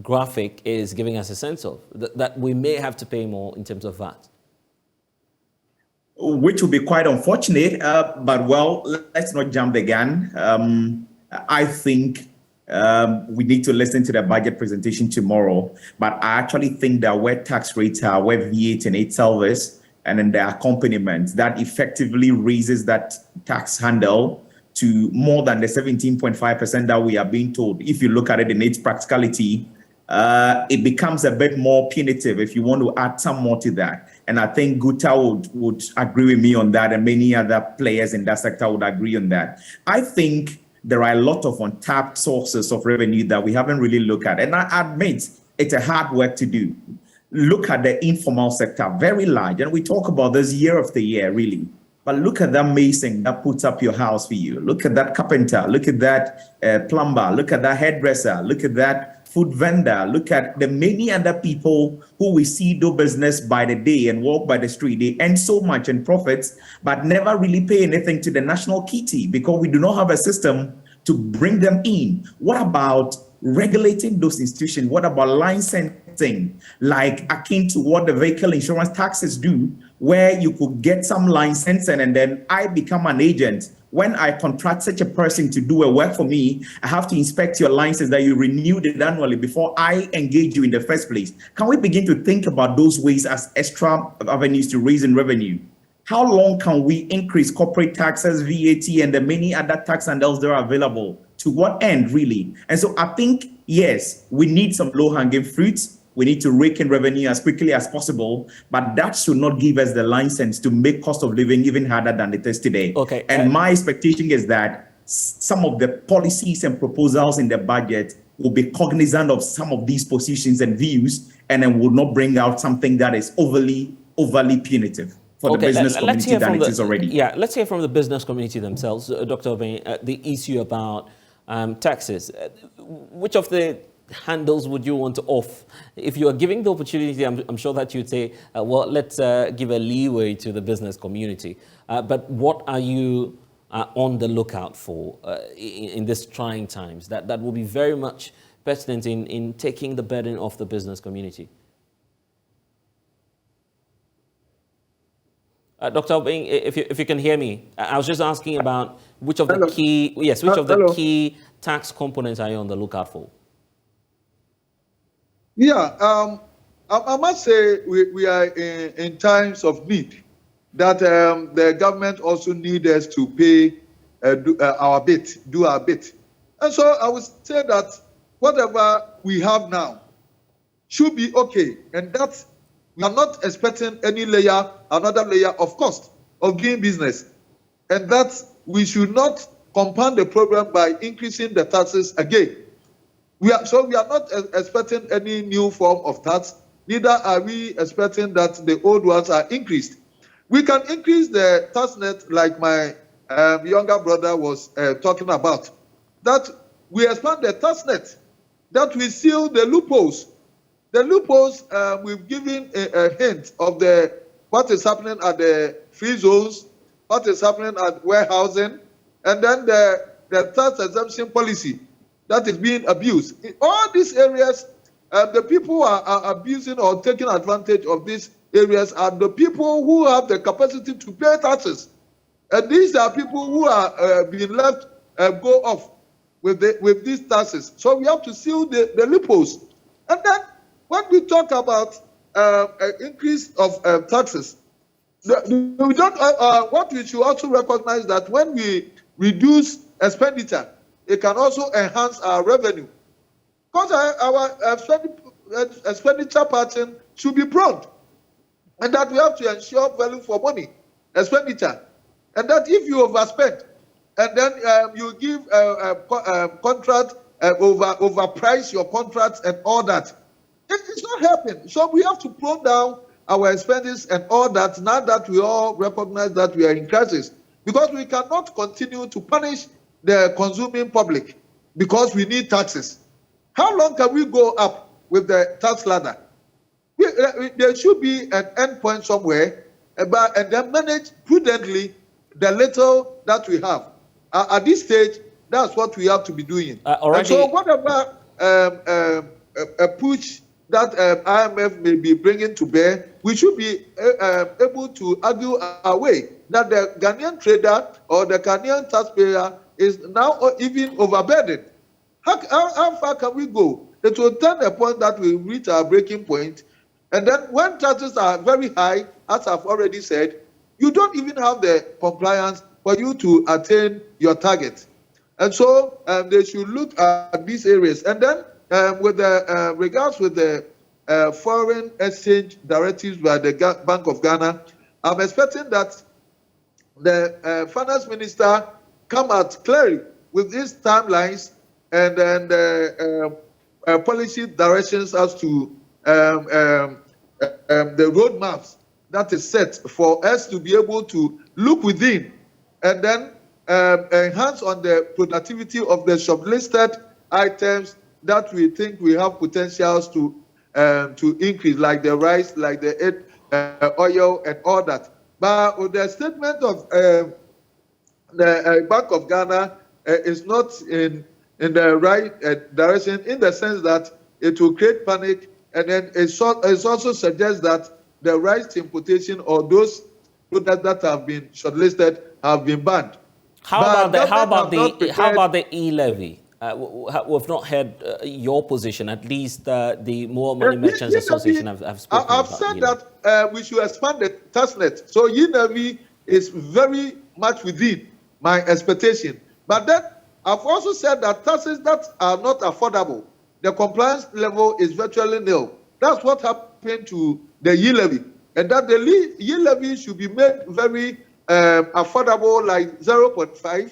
graphic is giving us a sense of, that we may have to pay more in terms of VAT. Which would be quite unfortunate, but well, let's not jump the gun. I think we need to listen to the budget presentation tomorrow, but I actually think that where tax rates are, where VAT and itself is, and then the accompaniment, that effectively raises that tax handle to more than the 17.5% that we are being told. If you look at it in its practicality, it becomes a bit more punitive if you want to add some more to that. And I think Guta would agree with me on that, and many other players in that sector would agree on that. I think there are a lot of untapped sources of revenue that we haven't really looked at. And I admit it's a hard work to do. Look at the informal sector, very large. And we talk about this year after year, really. But look at that mason that puts up your house for you. Look at that carpenter. Look at that plumber. Look at that hairdresser. Look at that food vendor. Look at the many other people who we see do business by the day and walk by the street. They earn so much in profits, but never really pay anything to the national kitty because we do not have a system to bring them in. What about regulating those institutions? What about licensing, like akin to what the vehicle insurance taxes do, where you could get some licensing and then I become an agent. When I contract such a person to do a work for me, I have to inspect your license that you renewed it annually before I engage you in the first place. Can we begin to think about those ways as extra avenues to raising revenue? How long can we increase corporate taxes, VAT, and the many other tax handles that are available? To what end, really? And so I think, yes, we need some low-hanging fruits. We need to rake in revenue as quickly as possible, but that should not give us the license to make cost of living even harder than it is today. Okay. And my expectation is that some of the policies and proposals in the budget will be cognizant of some of these positions and views, and then will not bring out something that is overly punitive for the business community than it is already. Yeah, let's hear from the business community themselves. Dr. Obeng, the issue about taxes. Which of the handles would you want to off? If you are giving the opportunity, I'm sure that you'd say, well, let's give a leeway to the business community. But what are you on the lookout for in these trying times that will be very much pertinent in taking the burden off the business community? Dr. Obeng, if you can hear me, I was just asking about which of the key tax components are you on the lookout for? Yeah, I must say we are in times of need that the government also needs us to pay do our bit. And so I would say that whatever we have now should be okay, and that we are not expecting another layer of cost of doing business, and that we should not compound the problem by increasing the taxes again. We are not expecting any new form of tax, neither are we expecting that the old ones are increased. We can increase the tax net like my younger brother was talking about. That we expand the tax net, that we seal the loopholes. The loopholes, we've given a hint of what is happening at the free zones, what is happening at warehousing, and then the tax exemption policy that is being abused. In all these areas, the people who are abusing or taking advantage of these areas are the people who have the capacity to pay taxes. And these are people who are being left go off with these taxes. So we have to seal the loopholes. And then when we talk about increase of taxes, we don't. What we should also recognize that when we reduce expenditure, it can also enhance our revenue. Because our expenditure pattern should be broad, and that we have to ensure value for money expenditure, and that if you overspend, and then you give a contract overprice your contracts and all that, it's not helping. So we have to pull down our expenses and all that. Now that we all recognize that we are in crisis, because we cannot continue to punish the consuming public because we need taxes. How long can we go up with the tax ladder? There should be an end point somewhere, and then manage prudently the little that we have. At this stage, that's what we have to be doing. And so whatever a push that IMF may be bringing to bear, we should be able to argue our way that the Ghanaian trader or the Ghanaian taxpayer is now even overburdened. How far can we go? It will turn a point that we reach our breaking point. And then when taxes are very high, as I've already said, you don't even have the compliance for you to attain your target. And so they should look at these areas. And then with the regards with the foreign exchange directives by the Bank of Ghana, I'm expecting that the finance minister come out clearly with these timelines and then the policy directions as to the roadmaps that is set for us to be able to look within and then enhance on the productivity of the shortlisted items that we think we have potentials to increase, like the rice, like the oil, and all that. But with the statement of the Bank of Ghana is not in the right direction, in the sense that it will create panic, and then it also suggests that the rice importation or those products that have been shortlisted have been banned. How about the e-levy? We've not heard your position. At least the More Money Merchants Association have spoken about. I've said that we should expand the tax net. So e-levy is very much within my expectation. But then I've also said that taxes that are not affordable, the compliance level is virtually nil. That's what happened to the e-levy, and that the e-levy should be made very affordable, like 0.5.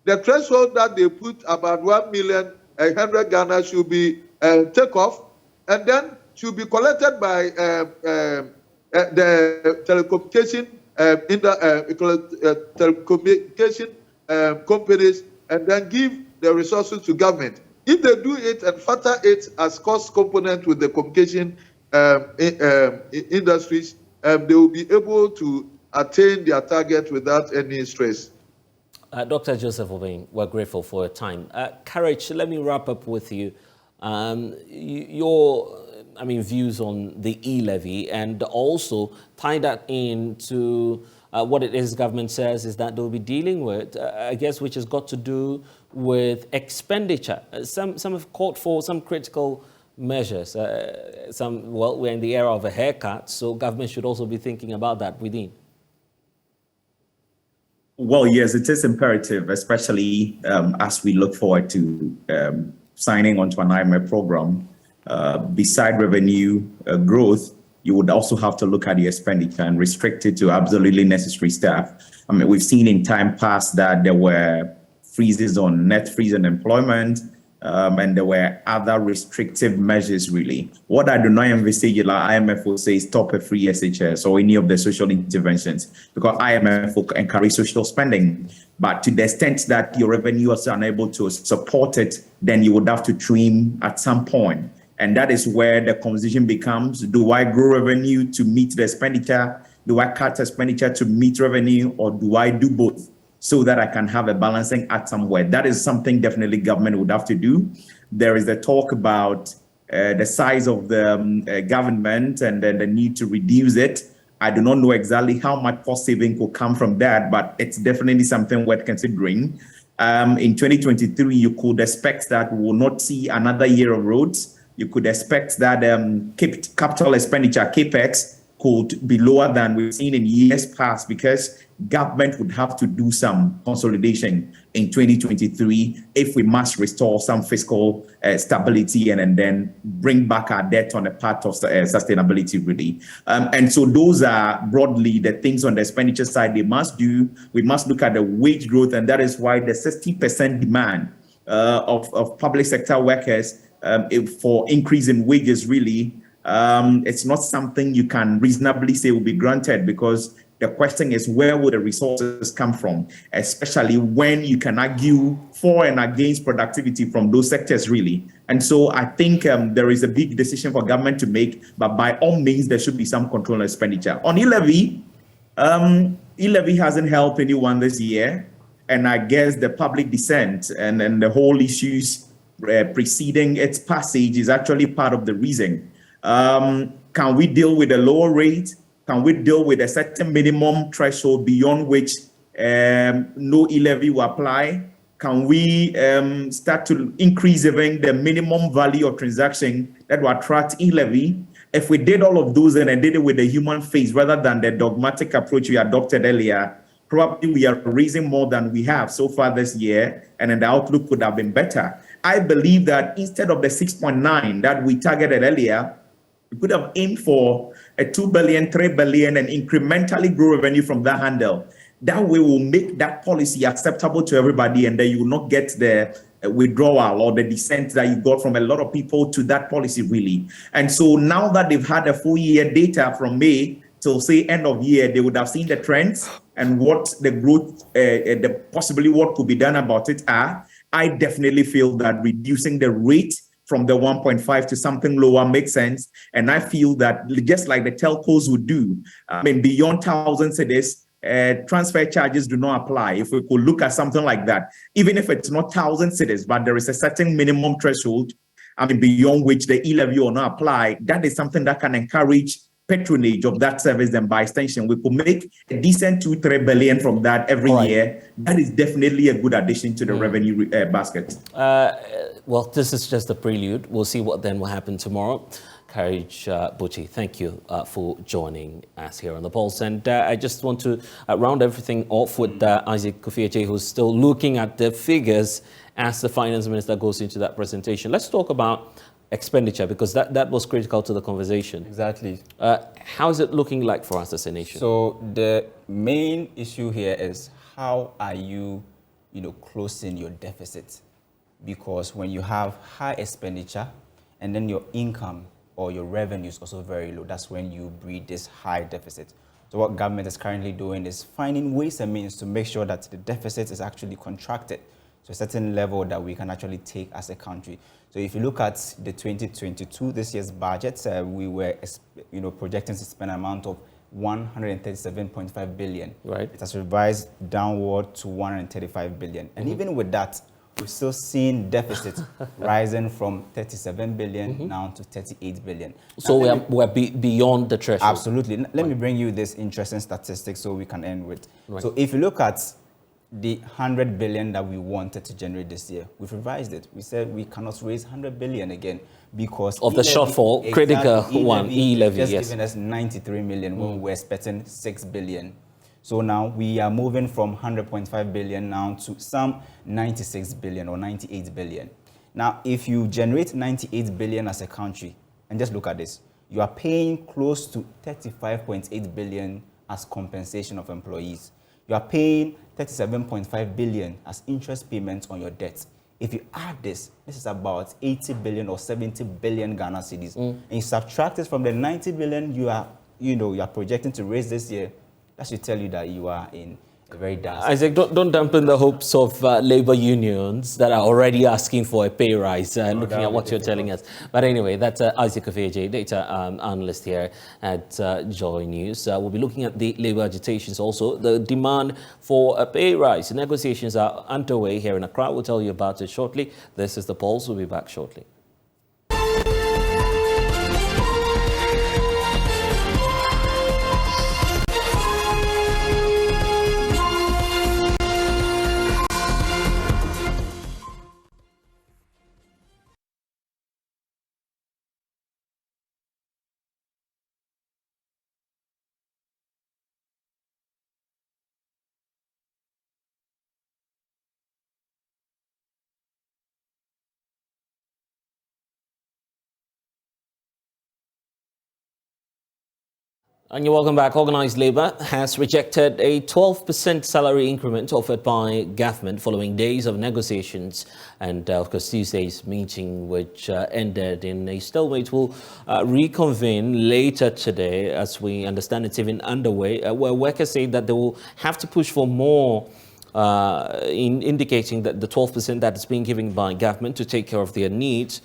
The threshold that they put about 1,100,000 Ghana should be take off, and then should be collected by the telecommunication companies, and then give the resources to government. If they do it and factor it as cost component with the communication industries, they will be able to attain their target without any stress. Dr. Joseph Obeng, we're grateful for your time. Courage, let me wrap up with you. Your views on the e-levy, and also tie that into what it is government says is that they'll be dealing with, I guess, which has got to do with expenditure. Some have called for some critical measures. We're in the era of a haircut, so government should also be thinking about that within. Well, yes, it is imperative, especially as we look forward to signing onto an IMF program. Beside revenue growth, you would also have to look at the expenditure and restrict it to absolutely necessary stuff. I mean, we've seen in time past that there were freezes on net freeze and employment. and there were other restrictive measures, really. What I do not envisage, like IMF will say, stop a free SHS or any of the social interventions, because IMF will encourage social spending. But to the extent that your revenue is unable to support it, then you would have to trim at some point. And that is where the conversation becomes, do I grow revenue to meet the expenditure? Do I cut expenditure to meet revenue, or do I do both so that I can have a balancing act somewhere? That is something definitely government would have to do. There is a talk about the size of the government and then the need to reduce it. I do not know exactly how much cost saving could come from that, but it's definitely something worth considering. In 2023, you could expect that we will not see another year of roads. You could expect that capital expenditure, CAPEX, could be lower than we've seen in years past, because government would have to do some consolidation in 2023 if we must restore some fiscal stability and then bring back our debt on the path of sustainability, really. And so those are broadly the things on the expenditure side they must do. We must look at the wage growth, and that is why the 60% demand of public sector workers for increase in wages, really, it's not something you can reasonably say will be granted, because the question is, where will the resources come from, especially when you can argue for and against productivity from those sectors, really. And so I think there is a big decision for government to make, but by all means, there should be some control on expenditure. On e-levy, e-levy hasn't helped anyone this year, and I guess the public dissent and the whole issues preceding its passage is actually part of the reason. Can we deal with a lower rate? Can we deal with a certain minimum threshold beyond which no e-levy will apply? Can we start to increase even the minimum value of transaction that will attract e-levy? If we did all of those and I did it with a human face rather than the dogmatic approach we adopted earlier, probably we are raising more than we have so far this year, and then the outlook could have been better. I believe that instead of the 6.9 that we targeted earlier, we could have aimed for a 2 billion, 3 billion, and incrementally grow revenue from that handle. That way we'll make that policy acceptable to everybody, and then you will not get the withdrawal or the dissent that you got from a lot of people to that policy, really. And so now that they've had a full year data from May till say end of year, they would have seen the trends and what the growth, possibly what could be done about it are. I definitely feel that reducing the rate from the 1.5 to something lower makes sense. And I feel that just like the telcos would do, I mean, beyond 1,000 cities, transfer charges do not apply. If we could look at something like that, even if it's not 1,000 cities, but there is a certain minimum threshold, I mean, beyond which the e-levy will not apply, that is something that can encourage patronage of that service, and by extension, we could make a decent 2-3 billion from that every year. That is definitely a good addition to the revenue basket. Well, this is just a prelude. We'll see what then will happen tomorrow. Courage Buchi, thank you for joining us here on The Pulse. And I just want to round everything off with Isaac Kofi, who's still looking at the figures as the finance minister goes into that presentation. Let's talk about expenditure, because that was critical to the conversation. Exactly. How is it looking like for us as a nation? So the main issue here is, how are you, closing your deficit? Because when you have high expenditure and then your income or your revenue is also very low, that's when you breed this high deficit. So what government is currently doing is finding ways and means to make sure that the deficit is actually contracted to a certain level that we can actually take as a country. So if you look at the 2022, this year's budget, we were projecting to spend an amount of 137.5 billion. Right. It has revised downward to 135 billion. And even with that, we're still seeing deficits rising from 37 billion now to 38 billion. So we're beyond the threshold. Absolutely. Let me bring you this interesting statistic so we can end with. So if you look at the 100 billion that we wanted to generate this year, we've revised it. We said we cannot raise 100 billion again because of the shortfall, critical one, e-levy, just yes. giving us 93 million when we were expecting 6 billion. So now we are moving from 100.5 billion now to some 96 billion or 98 billion. Now, if you generate 98 billion as a country, and just look at this, you are paying close to 35.8 billion as compensation of employees. You are paying 37.5 billion as interest payments on your debt. If you add this is about 80 billion or 70 billion Ghana cedis. And you subtract it from the 90 billion you are projecting to raise this year, that should tell you that you are in a very dark. Isaac, don't dampen the hopes of labor unions that are already asking for a pay rise, looking at what you're telling us. But anyway, that's Isaac Ofeje, data analyst here at JoyNews. We'll be looking at the labor agitations also, the demand for a pay rise. The negotiations are underway here in Accra. We'll tell you about it shortly. This is The Pulse. We'll be back shortly. And you're welcome back. Organised Labour has rejected a 12% salary increment offered by government following days of negotiations. And of course, Tuesday's meeting, which ended in a stalemate, will reconvene later today. As we understand, it's even underway, where workers say that they will have to push for more, indicating that the 12% that is being given by government to take care of their needs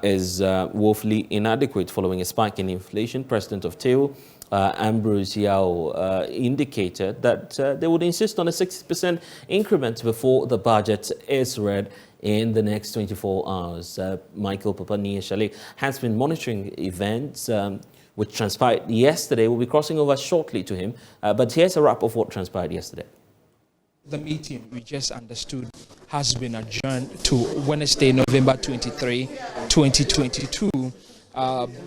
is woefully inadequate following a spike in inflation. President of TEO, Ambrose Yao, indicated that they would insist on a 60% increment before the budget is read in the next 24 hours. Michael Papaniashale has been monitoring events which transpired yesterday. We'll be crossing over shortly to him, but here's a wrap of what transpired yesterday. The meeting, we just understood, has been adjourned to Wednesday, November 23, 2022.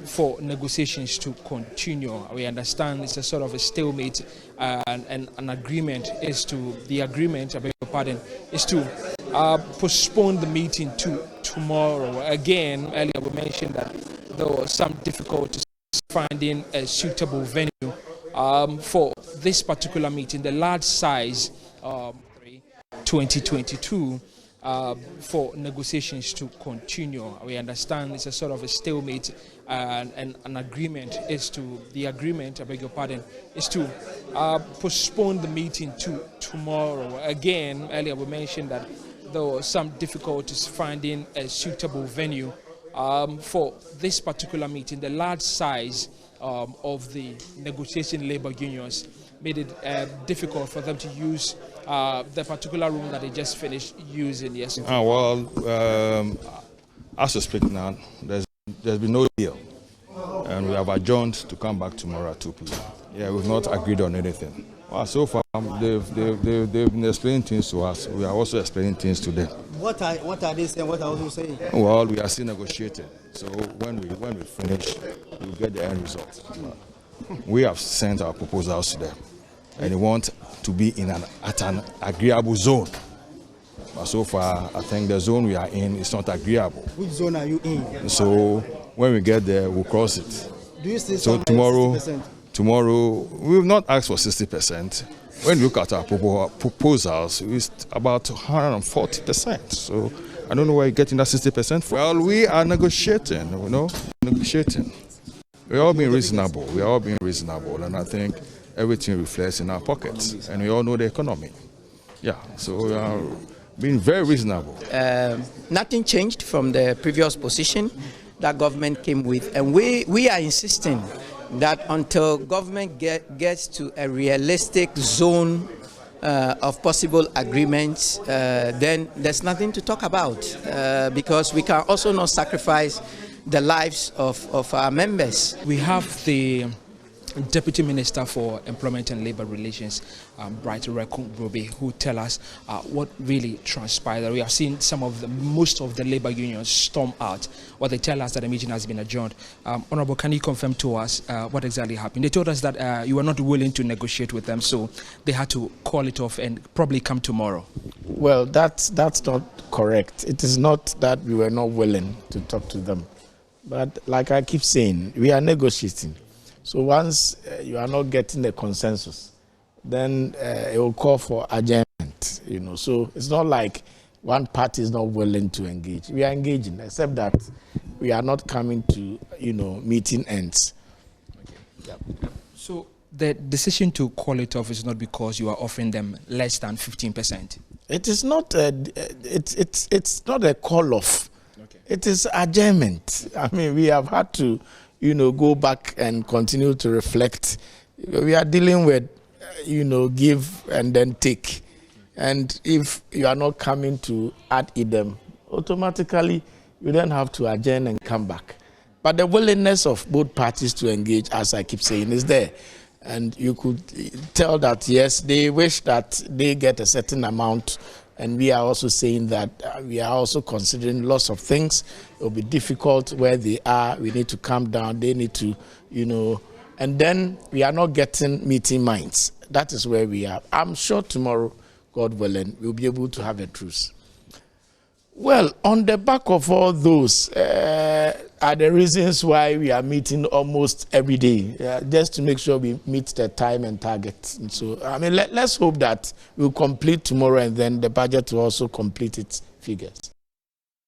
For negotiations to continue. We understand it's a sort of a stalemate, and an agreement is to, the agreement, I beg your pardon, is to postpone the meeting to tomorrow. Again, earlier we mentioned that there were some difficulties finding a suitable venue for this particular meeting, the large size 2022. For negotiations to continue. We understand it's a sort of a stalemate, and an agreement is to, the agreement, I beg your pardon, is to postpone the meeting to tomorrow. Again, earlier we mentioned that there were some difficulties finding a suitable venue for this particular meeting. The large size of the negotiation labor unions made it difficult for them to use the particular room that they just finished using yesterday. As we speak now, there's been no deal, and we have adjourned to come back tomorrow at 2 p.m. Yeah, we've not agreed on anything. Well, so far they've been explaining things to us. We are also explaining things to them. What are they saying? What are you saying? Well, we are still negotiating. So when we finish, we'll get the end result. We have sent our proposals to them, and they want to be at an agreeable zone. But so far, I think the zone we are in is not agreeable. Which zone are you in? So when we get there, we'll cross it. Do you still so tomorrow, we will not ask for 60%. When you look at our proposals, it's about 140%. So I don't know where you're getting that 60% from. Well, we are negotiating, negotiating. We're all being reasonable. We are all being reasonable, and I think everything reflects in our pockets, and we all know the economy. Yeah, so we are being very reasonable. Nothing changed from the previous position that government came with, and we are insisting that until government gets to a realistic zone of possible agreements, then there's nothing to talk about, because we can also not sacrifice the lives of our members. We have the Deputy Minister for Employment and Labour Relations, Bright Rekun, who tell us what really transpired. We have seen most of the labour unions storm out. What they tell us that the meeting has been adjourned. Honourable, can you confirm to us what exactly happened? They told us that you were not willing to negotiate with them, so they had to call it off and probably come tomorrow. Well, that's not correct. It is not that we were not willing to talk to them, but like I keep saying, we are negotiating. So once you are not getting the consensus, then it will call for adjournment. So it's not like one party is not willing to engage. We are engaging, except that we are not coming to, meeting ends. Okay. Yep. So the decision to call it off is not because you are offering them less than 15%. It is not. It's not a call off. Okay. It is adjournment. I mean, we have had to, go back and continue to reflect. We are dealing with, give and then take. And if you are not coming to ad idem, automatically you then have to adjourn and come back. But the willingness of both parties to engage, as I keep saying, is there. And you could tell that, yes, they wish that they get a certain amount. And we are also saying that we are also considering lots of things. It will be difficult where they are. We need to calm down. They need to, and then we are not getting meeting minds. That is where we are. I'm sure tomorrow, God willing, we'll be able to have a truce. Well, on the back of all those are the reasons why we are meeting almost every day, just to make sure we meet the time and target. And so, I mean, let's hope that we'll complete tomorrow and then the budget will also complete its figures.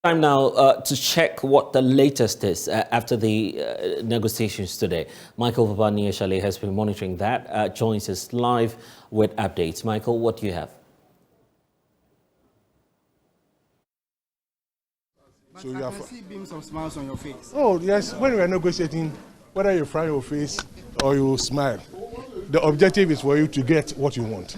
Time now to check what the latest is after the negotiations today. Michael Vabani-Eshale has been monitoring that, joins us live with updates. Michael, what do you have? So I can see beams of smiles on your face. Oh, yes. When we are negotiating, whether you frown your face or you smile, the objective is for you to get what you want.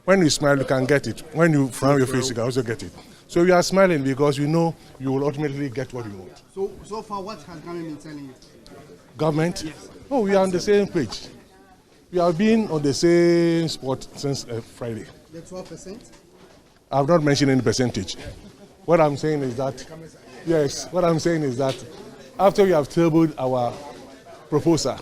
When you smile, you can get it. When you frown your face, you can also get it. So you are smiling because you know you will ultimately get what you want. So far, what has government been telling you? Government? Yes. Oh, we are on the same page. We have been on the same spot since Friday. The 12%? I have not mentioned any percentage. What I'm saying is that, after we have tabled our proposal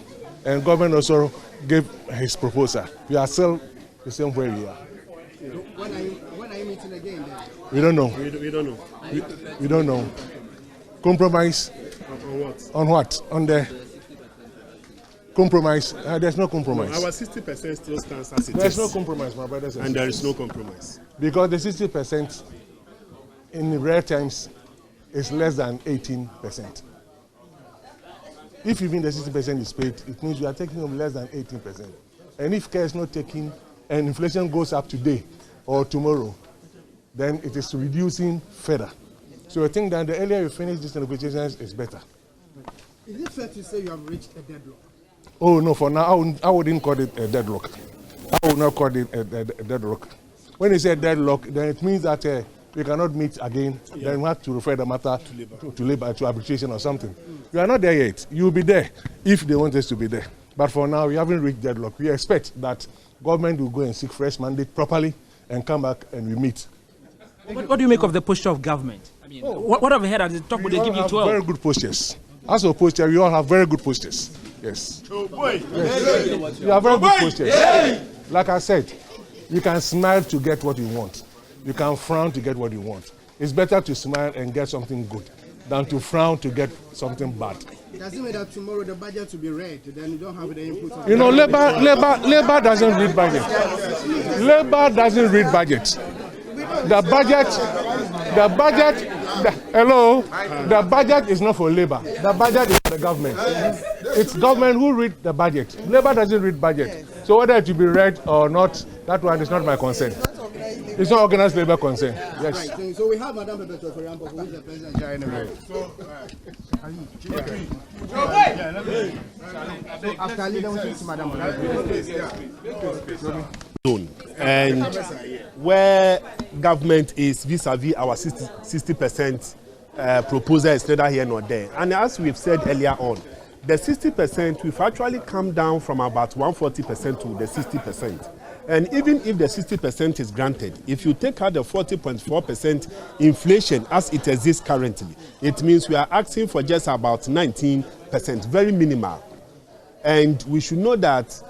and government also gave his proposal, we are still the same way we are. When are you meeting again then? We don't know. We don't know. We don't know. Compromise? On what? On what? On the compromise? There's no compromise. No, our 60% still stands as it is. There's no compromise, my brothers and sisters. And there is no compromise. Because the 60% in real times is less than 18%. If even the 60% is paid, it means we are taking home less than 18%. And if care is not taken and inflation goes up today or tomorrow, then it is reducing further. So I think that the earlier you finish these negotiations is better. Is it fair to say you have reached a deadlock? Oh no, for now I wouldn't call it a deadlock. I would not call it a deadlock. When you say deadlock, then it means that we cannot meet again, then we have to refer the matter to labor, to arbitration or something. We are not there yet. You will be there if they want us to be there. But for now, we haven't reached deadlock. We expect that government will go and seek fresh mandate properly and come back and we meet. What do you make of the posture of government? I mean, what have I heard at the top? Would they give you 12? Very good postures. As a posture, we all have very good postures. Yes. Yes. You have very good postures. Like I said, you can smile to get what you want. You can frown to get what you want. It's better to smile and get something good than to frown to get something bad. Does it mean that tomorrow the budget will be read, then you don't have the input? You know, Labour doesn't read budget. Labour doesn't read budget. The budget is not for Labour. The budget is for the government. It's government who read the budget. Labour doesn't read budget. So whether it will be read or not, that one is not my concern. It's not organized labor concern. Yes. Right. So we have Madam Bebeto Feriampo, who is the president and where government is vis-a-vis our 60% proposal is neither here nor there. And as we've said earlier on, the 60% we've actually come down from about 140% to the 60%. And even if the 60% is granted, if you take out the 40.4% inflation as it exists currently, it means we are asking for just about 19%, very minimal. And we should know that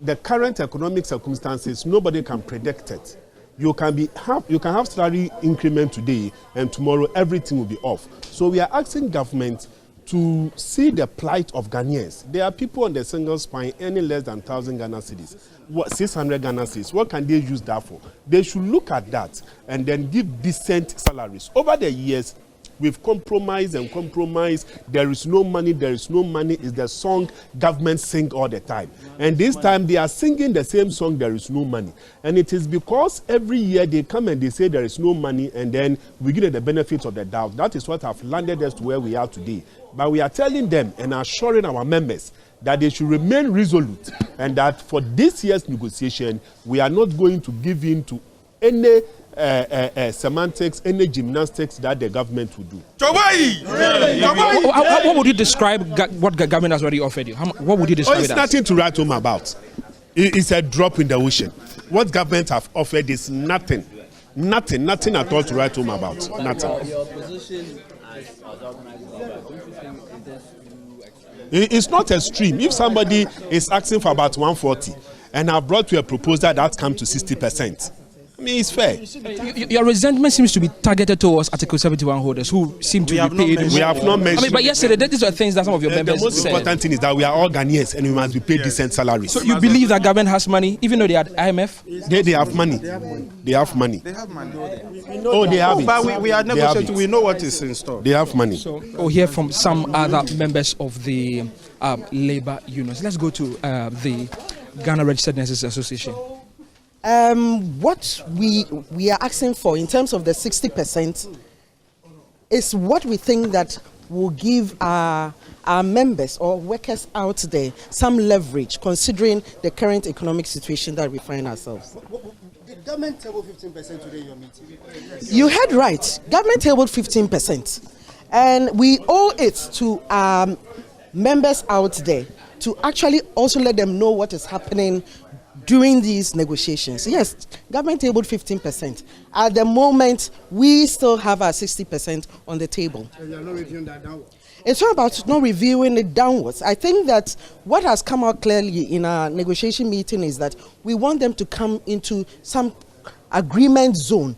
the current economic circumstances, nobody can predict it. You can have salary increment today, and tomorrow everything will be off. So we are asking government to see the plight of Ghanaians. There are people on the single spine earning less than 1,000 Ghana cedis. What 600 Ghana cedis? What can they use that for? They should look at that and then give decent salaries. Over the years, we've compromised and compromised. There is no money, there is no money is the song government sing all the time. And this time they are singing the same song, there is no money. And it is because every year they come and they say there is no money and then we give them the benefits of the doubt. That is what have landed us to where we are today. But we are telling them and assuring our members that they should remain resolute and that for this year's negotiation, we are not going to give in to any semantics, any gymnastics that the government will do. What would you describe what the government has already offered you? What would you describe it as? It's nothing to write home about. It's a drop in the ocean. What government have offered is nothing. Nothing at all to write home about. Nothing. Your position as organized member, don't you think it is it's not extreme. If somebody is asking for about 140 and I've brought you a proposal that comes to 60%, I mean, it's fair. Your resentment seems to be targeted towards Article 71 holders who seem to be paid. We have not mentioned. I mean, but yesterday, these are things that some of your members said. The most important thing is that we are all Ghanaians and we must be paid decent salaries. So you believe that government has money, even though they are IMF? They have money. They have money. They have money. Oh, they have it. But we are negotiating. We know what is in store. They have money. So we'll hear from some other members of the labor unions. Let's go to the Ghana Registered Nurses Association. What we are asking for in terms of the 60% is what we think that will give our members or workers out there some leverage, considering the current economic situation that we find ourselves. Did government table 15% today in your meeting? You heard right. Government tabled 15%. And we owe it to our members out there to actually also let them know what is happening during these negotiations. Yes, government tabled 15%. At the moment, we still have our 60% on the table. So you are not reviewing that downwards? It's not about not reviewing it downwards. I think that what has come out clearly in our negotiation meeting is that we want them to come into some agreement zone,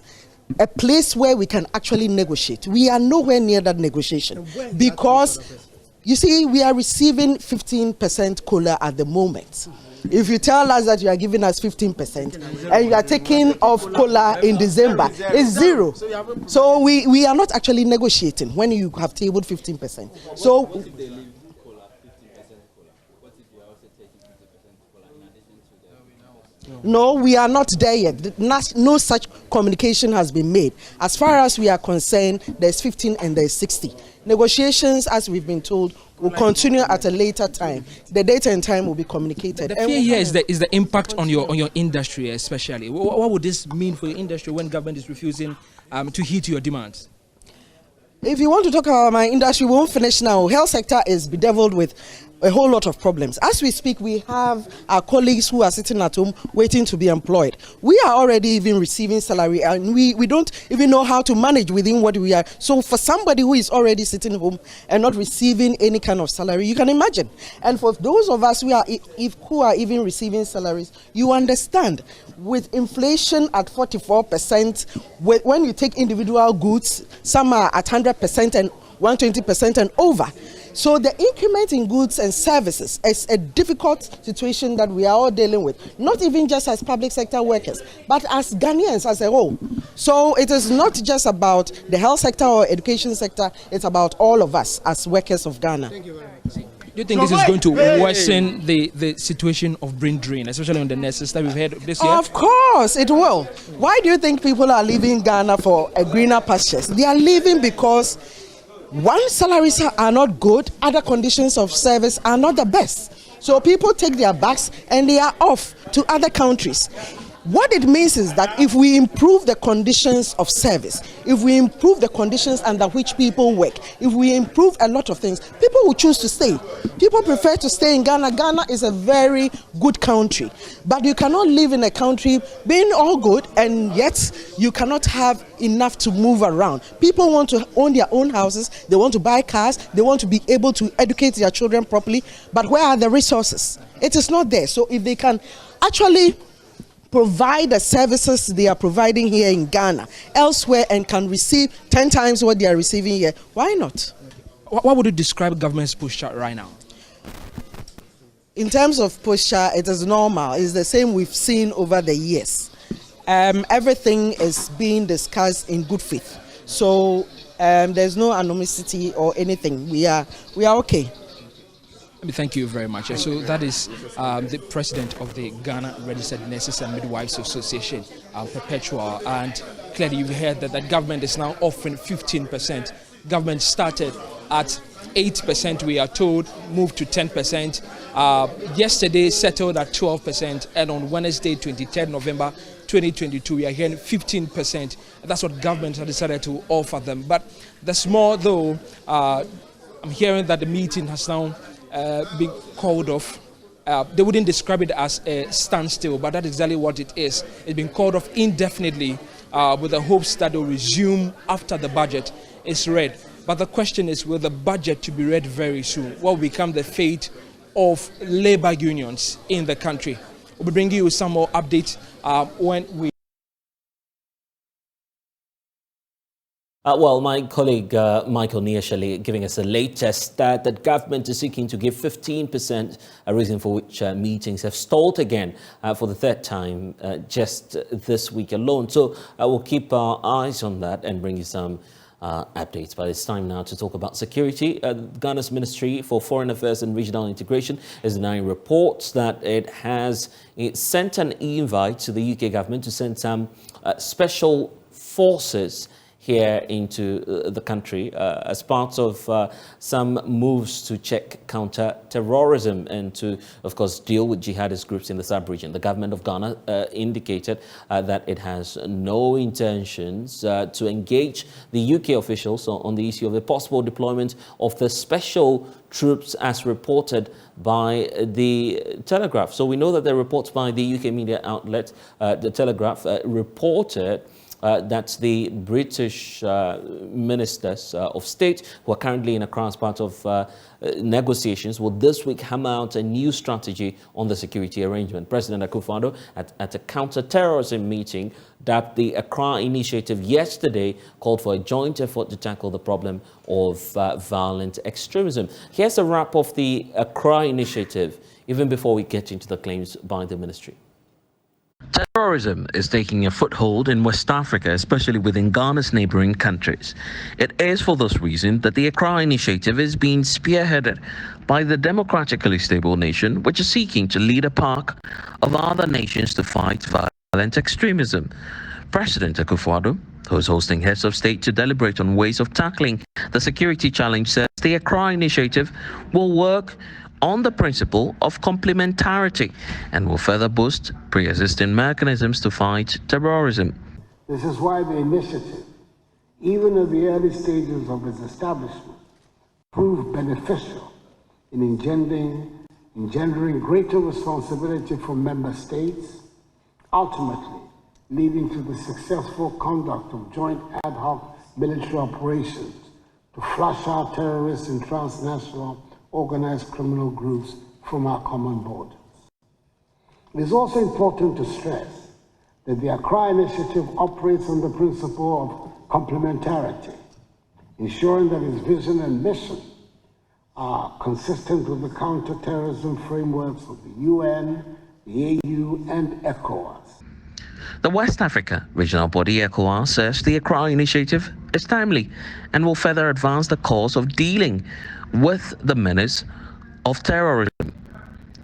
a place where we can actually negotiate. We are nowhere near that negotiation because, you see, we are receiving 15% COLA at the moment. If you tell us that you are giving us 15% and you are taking off COLA in December, it's zero. So we are not actually negotiating when you have tabled 15%. So no, we are not there yet. No such communication has been made. As far as we are concerned, there's 15 and there's 60. Negotiations, as we've been told, will continue at a later time. The date and time will be communicated. The fear here is the impact on your industry, especially. What would this mean for your industry when government is refusing to heed to your demands? If you want to talk about my industry, we won't finish now. Health sector is bedeviled with a whole lot of problems. As we speak, we have our colleagues who are sitting at home waiting to be employed. We are already even receiving salary and we don't even know how to manage within what we are. So for somebody who is already sitting home and not receiving any kind of salary, you can imagine. And for those of us who are even receiving salaries, you understand, with inflation at 44%, when you take individual goods, some are at 100% and 120% and over. So the increment in goods and services is a difficult situation that we are all dealing with, not even just as public sector workers, but as Ghanaians as a whole. So it is not just about the health sector or education sector, it's about all of us as workers of Ghana. Thank you very much. Do you think this is going to worsen the situation of brain drain, especially on the nurses that we've heard this year? Of course, it will. Why do you think people are leaving Ghana for a greener pastures? They are leaving because one, salaries are not good, other conditions of service are not the best. So people take their bags and they are off to other countries. What it means is that if we improve the conditions of service, if we improve the conditions under which people work, if we improve a lot of things, people will choose to stay. People prefer to stay in Ghana. Ghana is a very good country. But you cannot live in a country being all good and yet you cannot have enough to move around. People want to own their own houses, they want to buy cars, they want to be able to educate their children properly. But where are the resources? It is not there. So if they can actually provide the services they are providing here in Ghana elsewhere and can receive 10 times what they are receiving here, why not? What would you describe government's posture right now? In terms of posture, it is normal. It's the same we've seen over the years. Everything is being discussed in good faith. So there's no animosity or anything. We are okay. Thank you very much. So that is the president of the Ghana Registered Nurses and Midwives Association, Perpetual. And clearly you've heard that the government is now offering 15%. Government started at 8%, we are told, moved to 10%. Yesterday settled at 12%, and on Wednesday, 23rd November 2022, we are hearing 15%. That's what government has decided to offer them. But there's more, though. I'm hearing that the meeting has now been called off. They wouldn't describe it as a standstill, but that's exactly what it is. It's been called off indefinitely with the hopes that it will resume after the budget is read. But the question is, will the budget to be read very soon? What will become the fate of labor unions in the country? We'll be bringing you some more updates when we... Well, my colleague Michael Niashali giving us the latest that government is seeking to give 15%, a reason for which meetings have stalled again for the third time just this week alone. So we'll keep our eyes on that and bring you some updates. But it's time now to talk about security. Ghana's Ministry for Foreign Affairs and Regional Integration is denying reports that it has sent an invite to the UK government to send some special forces here into the country as part of some moves to check counter-terrorism and to, of course, deal with jihadist groups in the sub-region. The government of Ghana indicated that it has no intentions to engage the UK officials on the issue of a possible deployment of the special troops as reported by the Telegraph. So we know that the reports by the UK media outlet, the Telegraph, reported that the British ministers of state who are currently in Accra as part of negotiations will this week hammer out a new strategy on the security arrangement. President Akufo-Addo at a counter-terrorism meeting dubbed the Accra Initiative yesterday called for a joint effort to tackle the problem of violent extremism. Here's a wrap of the Accra Initiative, even before we get into the claims by the ministry. Terrorism is taking a foothold in West Africa, especially within Ghana's neighboring countries. It is for this reason that the Accra Initiative is being spearheaded by the democratically stable nation, which is seeking to lead a pack of other nations to fight violent extremism. President Akufo-Addo, who is hosting heads of state to deliberate on ways of tackling the security challenge, says the Accra Initiative will work on the principle of complementarity and will further boost pre-existing mechanisms to fight terrorism. This is why the initiative, even at the early stages of its establishment, proved beneficial in engendering greater responsibility from member states, ultimately leading to the successful conduct of joint ad hoc military operations to flush out terrorists and transnational organized criminal groups from our common borders. It is also important to stress that the Accra Initiative operates on the principle of complementarity, ensuring that its vision and mission are consistent with the counter-terrorism frameworks of the UN, the AU, and ECOWAS. The West Africa regional body ECOWAS says the Accra Initiative is timely and will further advance the cause of dealing with the menace of terrorism.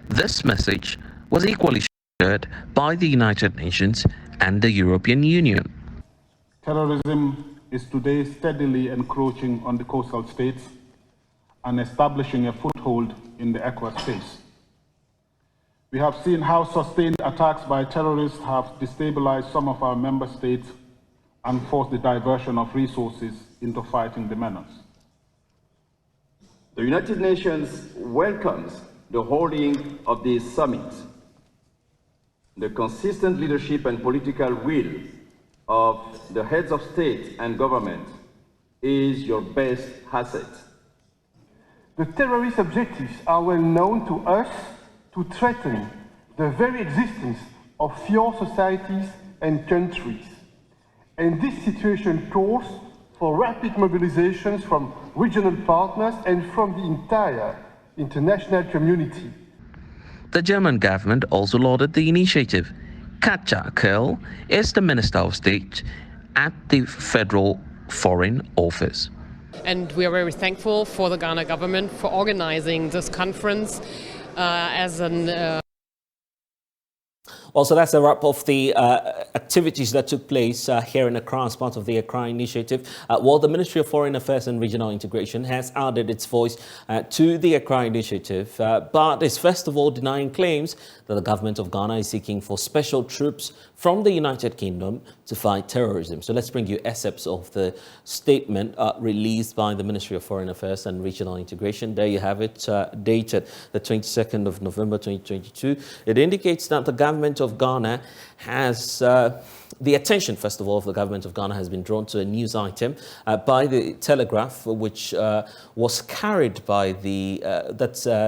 This message was equally shared by the United Nations and the European Union. Terrorism is today steadily encroaching on the coastal states and establishing a foothold in the ECOWAS space. We have seen how sustained attacks by terrorists have destabilized some of our member states and forced the diversion of resources into fighting the menace. The United Nations welcomes the holding of this summit. The consistent leadership and political will of the heads of state and government is your best asset. The terrorist objectives are well known to us to threaten the very existence of your societies and countries. And this situation calls for rapid mobilizations from regional partners and from the entire international community. The German government also lauded the initiative. Katja Kerl is the Minister of State at the Federal Foreign Office. And we are very thankful for the Ghana government for organizing this conference as an Also, that's a wrap of the activities that took place here in Accra as part of the Accra Initiative. While the Ministry of Foreign Affairs and Regional Integration has added its voice to the Accra Initiative, but is first of all denying claims that the government of Ghana is seeking for special troops from the United Kingdom to fight terrorism. So let's bring you excerpts of the statement released by the Ministry of Foreign Affairs and Regional Integration. There you have it, dated the 22nd of November 2022. It indicates that the government of Ghana has the attention, first of all, of the government of Ghana has been drawn to a news item by the Telegraph, which was carried by the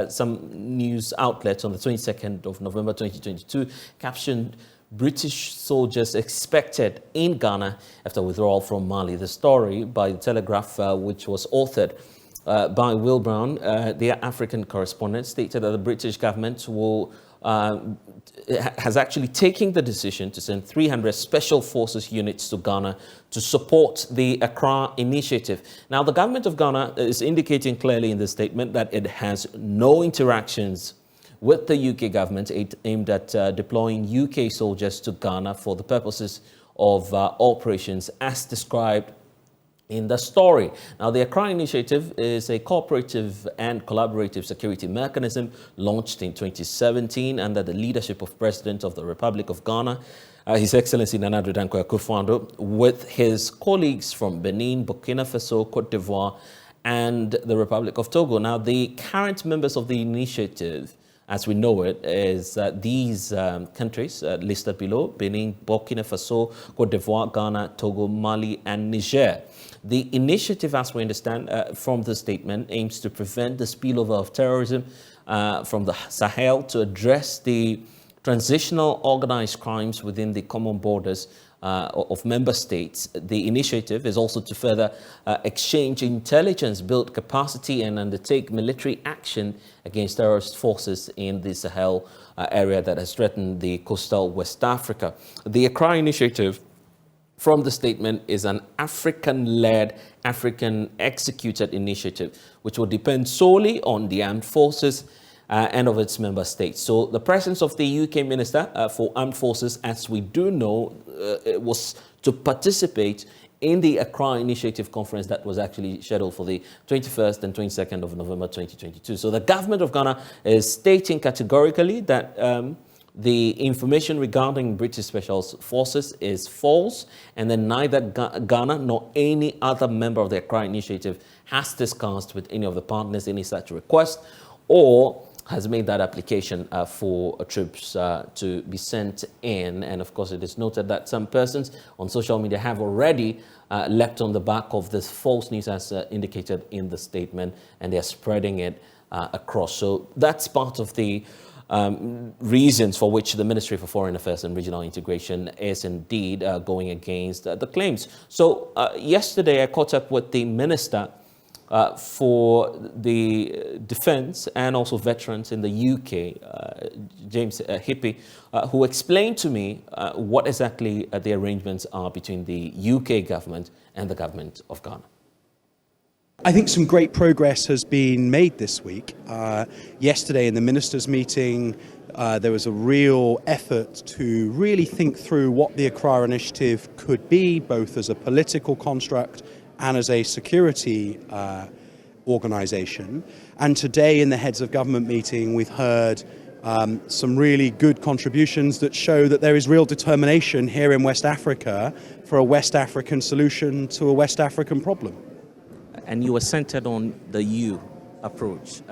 some news outlet on the 22nd of November 2022, captioned "British soldiers expected in Ghana after withdrawal from Mali." The story by the Telegraph, which was authored by Will Brown, the African correspondent, stated that the British government will has actually taken the decision to send 300 special forces units to Ghana to support the Accra Initiative. Now, the government of Ghana is indicating clearly in the statement that it has no interactions with the UK government aimed at deploying UK soldiers to Ghana for the purposes of operations as described in the story. Now, the Accra Initiative is a cooperative and collaborative security mechanism launched in 2017 under the leadership of President of the Republic of Ghana, His Excellency Nana Addo Dankwa Akufo-Addo, with his colleagues from Benin, Burkina Faso, Cote d'Ivoire, and the Republic of Togo. Now, the current members of the initiative, as we know it, is these countries listed below: Benin, Burkina Faso, Cote d'Ivoire, Ghana, Togo, Mali, and Niger. The initiative, as we understand from the statement, aims to prevent the spillover of terrorism from the Sahel, to address the transitional organized crimes within the common borders of member states. The initiative is also to further exchange intelligence, build capacity, and undertake military action against terrorist forces in the Sahel area that has threatened the coastal West Africa. The Accra Initiative, from the statement, is an African-led, African-executed initiative, which will depend solely on the armed forces and of its member states. So the presence of the UK Minister for Armed Forces, as we do know, was to participate in the Accra Initiative conference that was actually scheduled for the 21st and 22nd of November 2022. So the government of Ghana is stating categorically that the information regarding British Special Forces is false, and then neither Ghana nor any other member of the Accra Initiative has discussed with any of the partners any such request, or has made that application for troops to be sent in. And of course, it is noted that some persons on social media have already leapt on the back of this false news, as indicated in the statement, and they're spreading it across. So that's part of the reasons for which the Ministry for Foreign Affairs and Regional Integration is indeed going against the claims. So yesterday I caught up with the Minister for the Defence and also Veterans in the UK, James Hippie, who explained to me what exactly the arrangements are between the UK government and the government of Ghana. I think some great progress has been made this week. Yesterday in the ministers' meeting, there was a real effort to really think through what the Accra Initiative could be, both as a political construct and as a security organisation. And today in the Heads of Government meeting, we've heard some really good contributions that show that there is real determination here in West Africa for a West African solution to a West African problem. And you were centered on the U approach.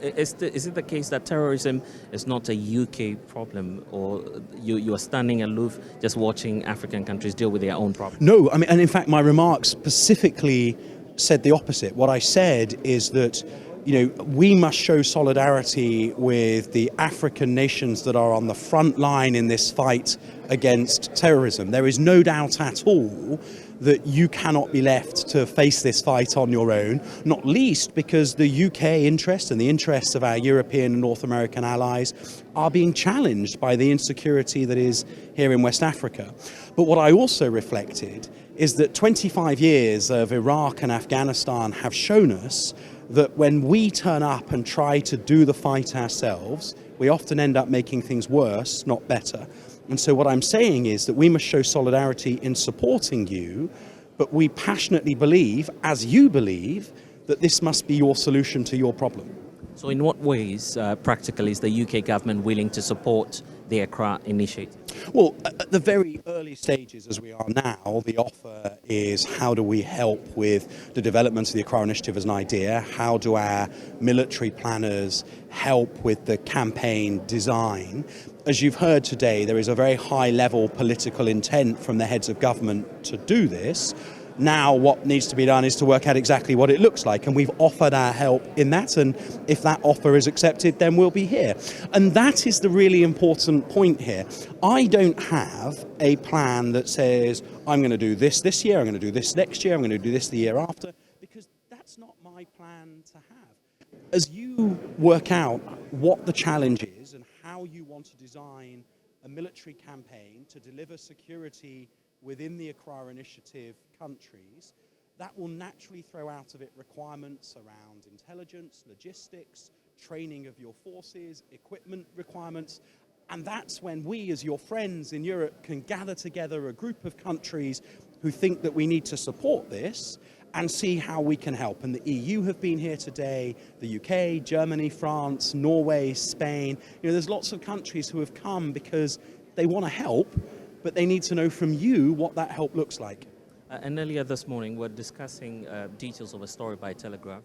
Is it the case that terrorism is not a UK problem, or you are standing aloof just watching African countries deal with their own problems? No, I mean, and in fact, my remarks specifically said the opposite. What I said is that we must show solidarity with the African nations that are on the front line in this fight against terrorism. There is no doubt at all that you cannot be left to face this fight on your own, not least because the UK interest and the interests of our European and North American allies are being challenged by the insecurity that is here in West Africa. But what I also reflected is that 25 years of Iraq and Afghanistan have shown us that when we turn up and try to do the fight ourselves, we often end up making things worse, not better. And so what I'm saying is that we must show solidarity in supporting you, but we passionately believe, as you believe, that this must be your solution to your problem. So in what ways, practically, is the UK government willing to support the Accra initiative? Well, at the very early stages as we are now, the offer is how do we help with the development of the Accra initiative as an idea? How do our military planners help with the campaign design? As you've heard today, there is a very high-level political intent from the heads of government to do this. Now what needs to be done is to work out exactly what it looks like, and we've offered our help in that, and if that offer is accepted, then we'll be here. And that is the really important point here. I don't have a plan that says, I'm going to do this year, I'm going to do this next year, I'm going to do this the year after, because that's not my plan to have. As you work out what the challenge is and how you want to design a military campaign to deliver security within the Accra Initiative countries, that will naturally throw out of it requirements around intelligence, logistics, training of your forces, equipment requirements. And that's when we, as your friends in Europe, can gather together a group of countries who think that we need to support this and see how we can help. And the EU have been here today, the UK, Germany, France, Norway, Spain. There's lots of countries who have come because they want to help, but they need to know from you what that help looks like. And earlier this morning, we're discussing details of a story by Telegraph.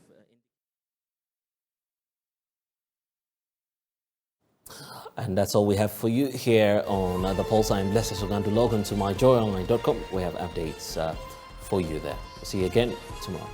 And that's all we have for you here on The Pulse. I'm Blessed Sogah. Log on to myjoyonline.com. We have updates for you there. See you again tomorrow.